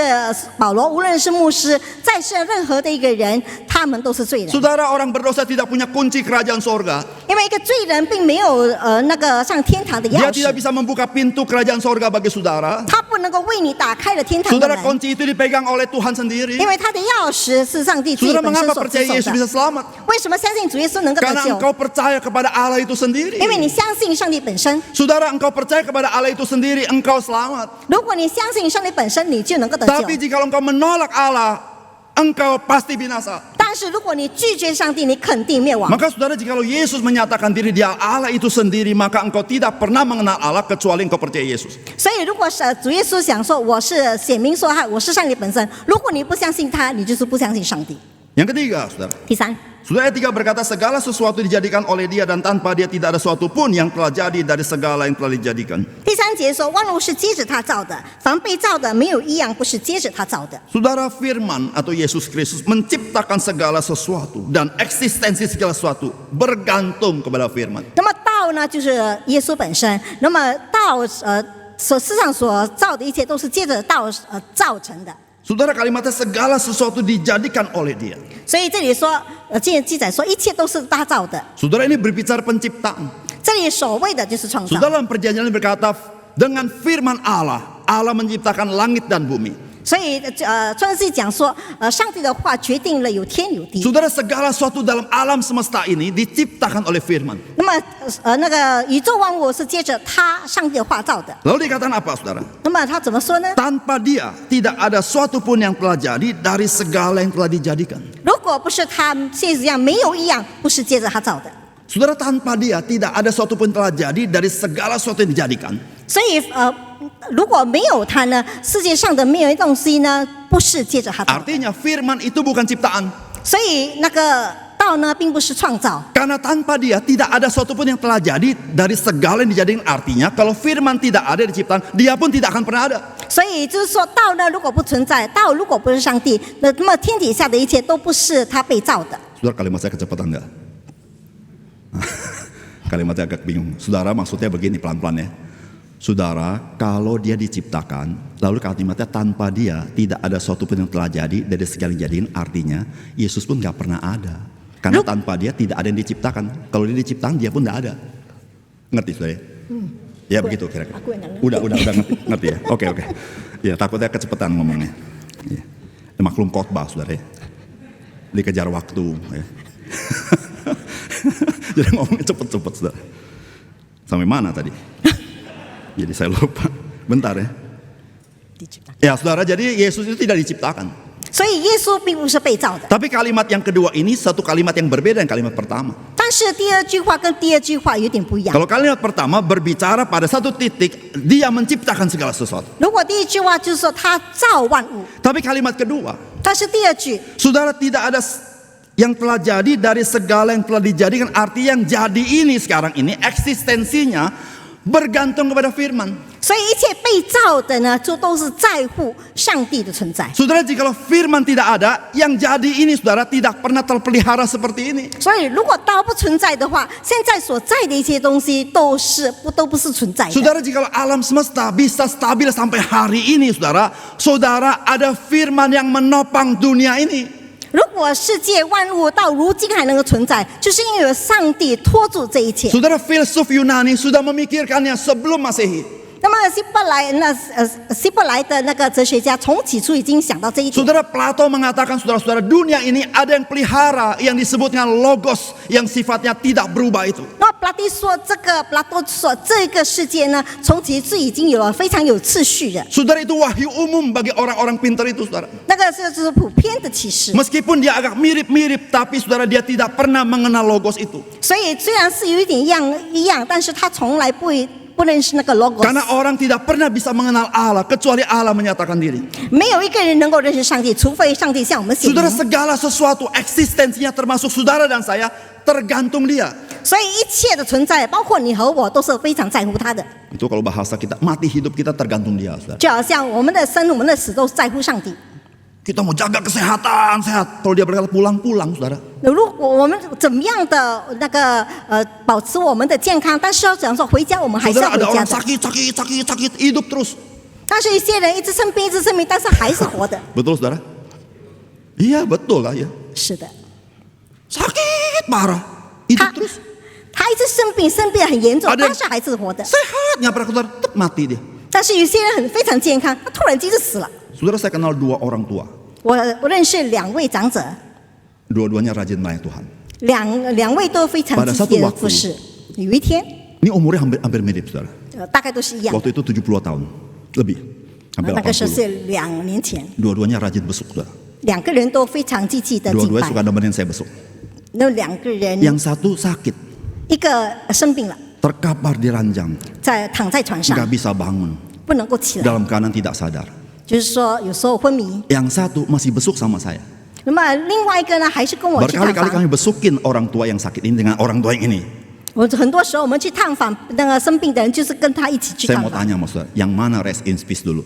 Speaker 2: 保罗，无论是牧师，在世任何的一个人，他们都是罪人。
Speaker 1: Saudara, orang berdosa tidak punya kunci kerajaan sorga.
Speaker 2: 因为一个罪人并没有那个上天堂的
Speaker 1: Dia
Speaker 2: 钥
Speaker 1: tidak
Speaker 2: 匙，
Speaker 1: bisa membuka pintu kerajaan sorga bagi saudara.
Speaker 2: 他不能够为你打开了天堂的
Speaker 1: Saudara,
Speaker 2: 门，
Speaker 1: kunci itu dipegang oleh Tuhan sendiri.
Speaker 2: 因为他的钥匙是上帝自己
Speaker 1: Saudara,
Speaker 2: 本身
Speaker 1: mengapa
Speaker 2: 所
Speaker 1: percaya
Speaker 2: 持
Speaker 1: Yesus
Speaker 2: 守
Speaker 1: bisa
Speaker 2: 的。
Speaker 1: selamat?
Speaker 2: 为什么相信主耶稣能够得
Speaker 1: Karena
Speaker 2: 救？
Speaker 1: engkau percaya kepada Allah itu sendiri.
Speaker 2: 因为你相信上帝本身。
Speaker 1: Saudara, engkau percaya kepada Allah itu sendiri, engkau selamat.
Speaker 2: 如果你相信上帝本身，你就能够得救。
Speaker 1: Tapi jika engkau menolak Allah, engkau pasti binasa.
Speaker 2: 但是如果你拒绝上帝，你肯定灭亡。
Speaker 1: Maka saudara, jika Yesus menyatakan diri dia Allah itu sendiri, maka engkau tidak pernah mengenal Allah kecuali engkau percaya Yesus.
Speaker 2: 所以，如果是主耶稣想说我是显明说我是上帝本身，如果你不相信他，你就是不相信上帝。
Speaker 1: Yang ketiga, saudara.
Speaker 2: 第三，
Speaker 1: Saudara, ayat 3 berkata segala sesuatu dijadikan oleh dia dan tanpa dia tidak ada sesuatu pun yang telah jadi dari segala yang telah dijadikan.
Speaker 2: 第三节说万物是接着他造的，凡被造的没有一样不是接着他造的。
Speaker 1: Saudara, firman atau Yesus Kristus menciptakan segala sesuatu dan eksistensi segala sesuatu bergantung kepada firman.
Speaker 2: 那么道呢，就是耶稣本身。那么道世上所造的一切都是接着道造成的。
Speaker 1: Saudara, kalimatnya segala sesuatu dijadikan oleh dia.
Speaker 2: 所以这里说，记载说一切都是他造的。
Speaker 1: Saudara, ini berbicara penciptaan.
Speaker 2: 这里所谓的就是创造。
Speaker 1: Saudara, dalam perjanjian berkata dengan firman Allah, Allah menciptakan langit dan bumi.
Speaker 2: 所以创世纪讲说，上帝的话决定了有天有地。
Speaker 1: Saudara, segala sesuatu dalam alam semesta ini diciptakan oleh firman.
Speaker 2: 那么那个宇宙万物是接着他上帝的话造的。
Speaker 1: Lalu dikatakan apa, saudara?
Speaker 2: 那么他怎么说呢？
Speaker 1: Tanpa dia tidak ada suatu pun yang telah jadi dari segala yang telah dijadikan.
Speaker 2: 如果不是他，世界上没有一样不是接着他造的。
Speaker 1: Saudara, tanpa dia tidak ada suatu pun telah jadi dari segala sesuatu yang dijadikan.
Speaker 2: 所以如果没有他呢，世界上的没有东西呢，不是接着他造的。
Speaker 1: Artinya firman itu bukan ciptaan.
Speaker 2: 所以那个道呢，并不是创造。
Speaker 1: Karena tanpa dia tidak ada suatu pun yang telah jadi dari segala yang dijadikan. Artinya kalau firman tidak ada di ciptaan, dia pun tidak akan pernah ada.
Speaker 2: 所以就是说，道呢，如果不存在，道如果不是上帝，那么天底下的一切都不是他被造的。
Speaker 1: Saudara, kalimat saya kecepatan enggak? Kalimatnya agak bingung. Saudara, maksudnya begini pelan-pelan ya. Saudara, kalau dia diciptakan, lalu kalimatnya tanpa dia tidak ada suatu pun yang telah jadi dari segala yang jadiin, artinya Yesus pun nggak pernah ada. Karena tanpa dia tidak ada yang diciptakan. Kalau dia diciptakan, dia pun nggak ada. Ngerti saudara? Ya begitu kira-kira.
Speaker 2: Aku yang ngerti.
Speaker 1: Udah ngerti ya. Oke. Ya takutnya kecepatan ngomongnya. Ya. Maklum khotbah saudara ya. Dikejar waktu. Ya. Jadi ngomongnya cepet-cepet saudara. Sampai mana tadi? Jadi saya lupa. Bentar ya.
Speaker 2: Diciptakan.
Speaker 1: Ya saudara, jadi Yesus itu tidak diciptakan.
Speaker 2: 所以耶稣并不是被造的。
Speaker 1: Tapi kalimat yang kedua ini satu kalimat yang berbeda dengan kalimat pertama.
Speaker 2: 但是第二句话跟第二句话有点不一样。
Speaker 1: Kalau kalimat pertama berbicara pada satu titik, dia menciptakan segala sesuatu.
Speaker 2: 如果第一句话就是说他造万物，
Speaker 1: Tapi kalimat kedua,
Speaker 2: 但是第二句
Speaker 1: saudara tidak ada yang telah jadi dari segala yang telah dijadikan. Arti yang jadi ini sekarang ini eksistensinya bergantung kepada firman.
Speaker 2: 所以一切被造的呢，就都是在乎上帝的存在。
Speaker 1: Saudara, jikalau firman tidak ada, yang jadi ini saudara tidak pernah terpelihara seperti ini.
Speaker 2: 所以如果道不存在的话，现在所在的一些东西都不是存在的。
Speaker 1: Saudara, jikalau alam semesta bisa stabil sampai hari ini, saudara ada firman yang menopang dunia ini.
Speaker 2: 如果世界万物到如今还能够存在，就是因为有上帝托住这一切。
Speaker 1: Saudara, filsuf Yunani sudah memikirkannya sebelum Masehi.
Speaker 2: 那么希伯来的那个哲学家从起初已经想到这一点。
Speaker 1: Saudara, Plato mengatakan saudara-saudara, dunia ini ada yang pelihara yang disebut dengan logos yang sifatnya tidak berubah itu.
Speaker 2: 那么柏多说这个世界呢，从起初已经有了非常有次序的。
Speaker 1: Saudara, itu wahyu umum bagi orang-orang pintar itu, saudara.
Speaker 2: 那个就是普遍的启示。
Speaker 1: Meskipun dia agak mirip-mirip, tapi saudara dia tidak pernah mengenal logos itu.
Speaker 2: 所以虽然是有一点一样，但是他从来不认识那个 logos。
Speaker 1: Karena orang tidak pernah bisa mengenal Allah kecuali Allah menyatakan diri.
Speaker 2: 没有一个人能够认识上帝，除非上帝向我们显
Speaker 1: Saudara,
Speaker 2: 明。
Speaker 1: segala sesuatu eksistensinya termasuk saudara dan saya tergantung dia.
Speaker 2: 所以一切的存在，包括你和我，都是非常在乎他的。
Speaker 1: Itu kalau bahasa kita, mati hidup kita tergantung dia, saudara.
Speaker 2: 就好像我们的生、我们的死都在乎上帝。
Speaker 1: Kita mau jaga kesehatan, sehat. Kalau dia berkata pulang-pulang, saudara.
Speaker 2: 如果我们怎么样的保持我们的健康，但是要讲说回家，我们还是要
Speaker 1: Saudara,
Speaker 2: 回
Speaker 1: ada
Speaker 2: 家
Speaker 1: orang
Speaker 2: 的。
Speaker 1: sakit, hidup terus.
Speaker 2: 但是一些人一直生病，但是还是活的。
Speaker 1: Betul, saudara? Iya, betul lah ya.
Speaker 2: 是的，
Speaker 1: Sakit parah, hidup
Speaker 2: 他
Speaker 1: terus.
Speaker 2: 他一直生病得很严重，
Speaker 1: Ada-
Speaker 2: 但是还是活的。
Speaker 1: Sehat, nyaprak saudara, tetap mati dia.
Speaker 2: 但是有些人非常健康，他突然间就死了。
Speaker 1: Saudara, saya kenal 2 orang tua.
Speaker 2: 我认识2位长者，
Speaker 1: Dua-duanya rajin melayani Tuhan.
Speaker 2: 两位都非常
Speaker 1: Pada
Speaker 2: 积极
Speaker 1: satu
Speaker 2: 的
Speaker 1: waktu
Speaker 2: 服侍。有一天，
Speaker 1: Ini umurnya hampir mirip, saudara.
Speaker 2: 大概都是一样的。
Speaker 1: Waktu itu 70 tahun, lebih. Hampir
Speaker 2: 那个时候
Speaker 1: 80.
Speaker 2: 是2年前，
Speaker 1: Dua-duanya rajin besuk, saudara.
Speaker 2: 2个人都非常积极的敬
Speaker 1: Dua-duanya suka
Speaker 2: 拜。
Speaker 1: nemenin saya besuk.
Speaker 2: 那2个人，
Speaker 1: Yang satu sakit,
Speaker 2: 一个生病了，
Speaker 1: terkapar di ranjang,
Speaker 2: 躺在床上
Speaker 1: nggak bisa bangun,
Speaker 2: 不能够起来，
Speaker 1: dalam keadaan tidak sadar.
Speaker 2: 就是说有时候昏迷。
Speaker 1: Yang satu masih besuk sama saya.
Speaker 2: 那么另外一个呢，还是跟我去探
Speaker 1: Berkali-kali
Speaker 2: 访。
Speaker 1: kami besukin orang tua yang sakit ini dengan orang tua yang ini.
Speaker 2: 很多时候我们去探访那个生病的人，就是跟他一起去
Speaker 1: Saya
Speaker 2: 探
Speaker 1: mau
Speaker 2: 访。
Speaker 1: tanya sama saudara, yang mana rest in peace dulu?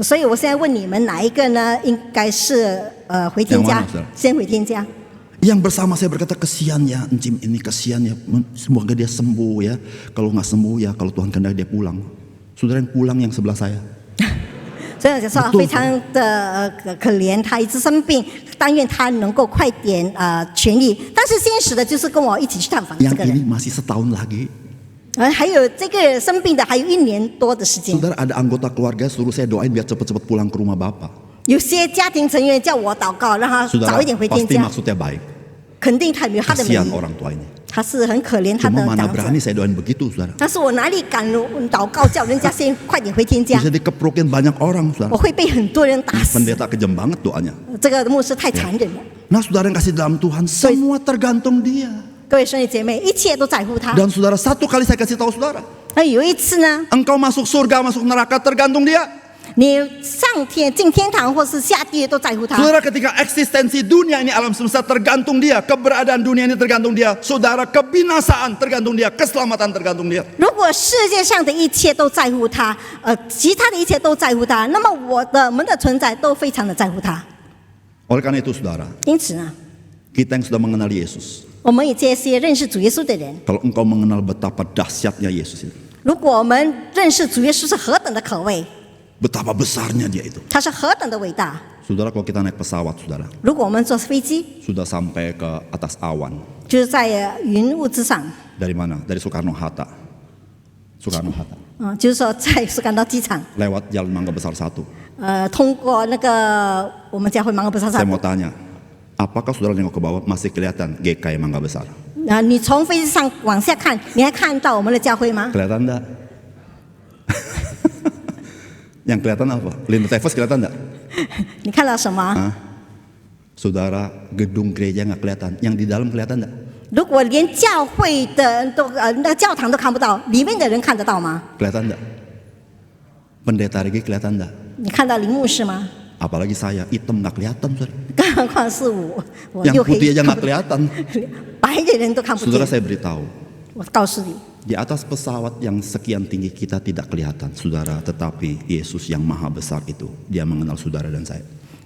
Speaker 2: 所以我现在问你们，哪一个呢？应该是回天家
Speaker 1: Yang mana, Saudara？
Speaker 2: 先回天家。
Speaker 1: Yang bersama saya berkata, kesian ya encim ini, kesian ya, semoga dia sembuh ya. Kalau nggak sembuh ya, kalau Tuhan kehendaki dia pulang. Saudara yang pulang yang sebelah saya.
Speaker 2: 所以我就说
Speaker 1: Betul
Speaker 2: 非常的可怜，他一直生病，但愿他能够快点痊愈。但是现实的就是跟我一起去探访这
Speaker 1: Yang
Speaker 2: 个
Speaker 1: ini
Speaker 2: 人，
Speaker 1: masih setahun lagi.
Speaker 2: 还有这个生病的还有1年多的时间。
Speaker 1: Saudara, ada anggota keluarga suruh saya doain biar cepat-cepat pulang ke rumah Bapak.
Speaker 2: 有些家庭成员叫我祷告，让他
Speaker 1: Saudara,
Speaker 2: 早一点回天
Speaker 1: pasti
Speaker 2: 家，
Speaker 1: maksudnya baik.
Speaker 2: 肯定他有他的美
Speaker 1: Kasihan
Speaker 2: 意，
Speaker 1: orang tua ini.
Speaker 2: 他是很可怜他的
Speaker 1: Cuma mana
Speaker 2: 长者。
Speaker 1: berani saya doain begitu, saudara.
Speaker 2: 但是我哪里敢祷告叫人家先快点回天家？
Speaker 1: Bisa dikeprokin banyak orang,
Speaker 2: 我
Speaker 1: saudara.
Speaker 2: 会被很多人打死。
Speaker 1: Pendeta kejam banget doanya.
Speaker 2: 这个牧师太残忍了。
Speaker 1: Nah, saudara yang kasih dalam Tuhan, semua tergantung dia.
Speaker 2: 各位兄弟姐妹，一切都在乎他。
Speaker 1: Dan saudara, satu kali saya kasih tahu saudara,
Speaker 2: 那有一次呢，
Speaker 1: engkau masuk surga, masuk neraka tergantung dia.
Speaker 2: 你上天进天堂或是下地狱都在乎他。
Speaker 1: Saudara, ketika eksistensi dunia ini alam semesta tergantung dia, keberadaan dunia ini tergantung dia, saudara, kebinasaan tergantung dia, keselamatan tergantung dia.
Speaker 2: 如果世界上的一切都在乎他，其他的一切都在乎他，那么我们的存在都非常的在乎他。
Speaker 1: Oleh karena itu, saudara,
Speaker 2: 因此呢，
Speaker 1: kita yang sudah mengenal Yesus,
Speaker 2: 我们也这些认识主耶稣的人，
Speaker 1: kalau engkau mengenal betapa dahsyatnya Yesus itu,
Speaker 2: 如果我们认识主耶稣是何等的可畏，
Speaker 1: betapa besarnya dia itu.
Speaker 2: 他是何等的伟大。
Speaker 1: Saudara, kalau kita naik pesawat, saudara,
Speaker 2: 如果我们坐飞机，
Speaker 1: sudah sampai ke atas awan.
Speaker 2: 就是在云雾之上，
Speaker 1: Dari mana? Dari Soekarno Hatta. Soekarno Hatta.
Speaker 2: 就是说在苏干道机场，
Speaker 1: lewat Jalan Mangga Besar 1.
Speaker 2: 通过那个我们教会芒格不萨
Speaker 1: Saya
Speaker 2: 萨。
Speaker 1: mau tanya, apakah saudara nengok ke bawah masih kelihatan GKI Mangga Besar?
Speaker 2: 你从飞机上往下看，你还看到我们的教会吗？
Speaker 1: Kelihatan enggak? Yang kelihatan apa? Linda Tevos kelihatan enggak?
Speaker 2: 你看到什么？
Speaker 1: Hah? Saudara, gedung gereja nggak kelihatan, yang di dalam kelihatan enggak?
Speaker 2: 如果连教会的都那个教堂都看不到，里面的人看得到吗？
Speaker 1: Kelihatan enggak? Pendeta Regi kelihatan enggak?
Speaker 2: 你看到林牧师吗？
Speaker 1: Apalagi saya, hitam nggak kelihatan, saudara.
Speaker 2: 更何况是我
Speaker 1: Yang
Speaker 2: 又黑
Speaker 1: putih aja
Speaker 2: 看
Speaker 1: nggak
Speaker 2: 不到，
Speaker 1: kelihatan.
Speaker 2: 白的人都看不
Speaker 1: Saudara
Speaker 2: 见。
Speaker 1: saya beritahu,
Speaker 2: 我告诉你，
Speaker 1: di atas pesawat yang sekian tinggi kita tidak kelihatan, saudara. Tetapi Yesus yang maha besar itu, dia mengenal saudara dan saya.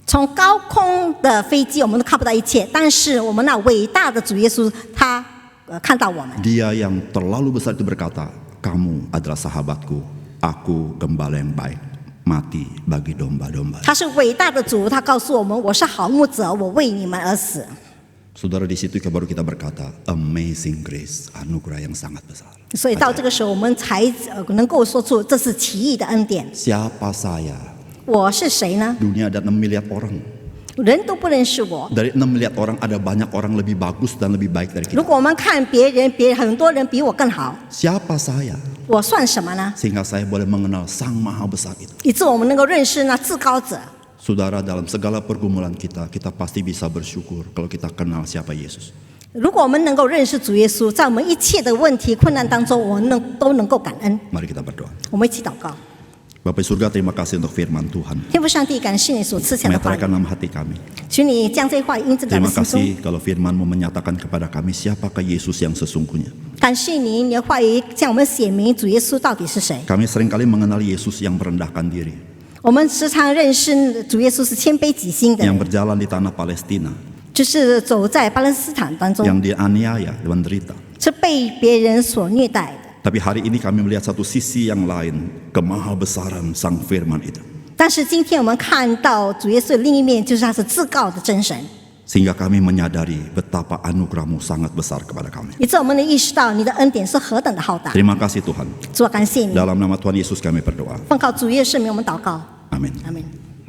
Speaker 2: 从高空的飞机我们都看不到一切，但是我们那伟大的主耶稣他看到我们。
Speaker 1: Dia yang terlalu besar itu berkata, kamu adalah sahabatku, aku gembala yang baik, mati bagi domba-domba.
Speaker 2: 他是伟大的主，他告诉我们，我是好牧者，我为你们而死。
Speaker 1: Saudara, di situ baru kita berkata, amazing grace, anugerah yang sangat besar.
Speaker 2: 所以到这个时候，我们才能够说出这是奇异的恩典。
Speaker 1: Siapa saya?
Speaker 2: 我是谁呢？
Speaker 1: Dunia ada 6 miliar orang.
Speaker 2: 人都不认识我。
Speaker 1: Dari 6 miliar orang ada banyak orang lebih bagus dan lebih baik dari
Speaker 2: 如
Speaker 1: kita.
Speaker 2: 果我们看别人，很多人比我更好，
Speaker 1: Siapa saya?
Speaker 2: 我算什么呢？
Speaker 1: Sehingga saya boleh mengenal Sang Maha Besar itu.
Speaker 2: 以致我们能够认识那至高者。
Speaker 1: Saudara, dalam segala pergumulan kita, kita pasti bisa bersyukur kalau kita kenal siapa Yesus.
Speaker 2: 如果我们能够认识主耶稣，在我们一切的问题、困难当中，我们都能够感恩。
Speaker 1: Mari kita berdoa.
Speaker 2: 我们一起祷告。
Speaker 1: Bapak Surga, terima kasih untuk firman Tuhan.
Speaker 2: 天父上帝，感谢你所赐下的话语，
Speaker 1: Meteraikan dalam hati kami.
Speaker 2: 求你将这话印证在我
Speaker 1: Terima
Speaker 2: 们心中。
Speaker 1: kasih kalau firman-Mu menyatakan kepada kami siapakah Yesus yang sesungguhnya.
Speaker 2: 感谢你，你的话语向我们显明主耶稣到底是谁。
Speaker 1: Kami seringkali mengenal Yesus yang merendahkan diri,
Speaker 2: 我们时常认识主耶稣是谦卑己心的
Speaker 1: yang
Speaker 2: 人，
Speaker 1: berjalan di tanah Palestina,
Speaker 2: 就是走在巴勒斯坦当中，
Speaker 1: yang dianiaya, menderita.
Speaker 2: 是被别人所虐待的。
Speaker 1: Tapi hari ini kami melihat satu sisi yang lain, kemahabesaran Sang Firman itu.
Speaker 2: 但是今天我们看到主耶稣的另一面，就是他是至高的真神，
Speaker 1: Sehingga kami menyadari betapa anugerah-Mu sangat besar kepada kami.
Speaker 2: 以致我们能意识到你的恩典是何等的浩大。
Speaker 1: Terima kasih Tuhan.
Speaker 2: 主啊，感谢你，
Speaker 1: Dalam nama Tuhan Yesus kami berdoa.
Speaker 2: 奉靠主耶稣圣名，我们祷告，
Speaker 1: Amin.
Speaker 2: 阿门。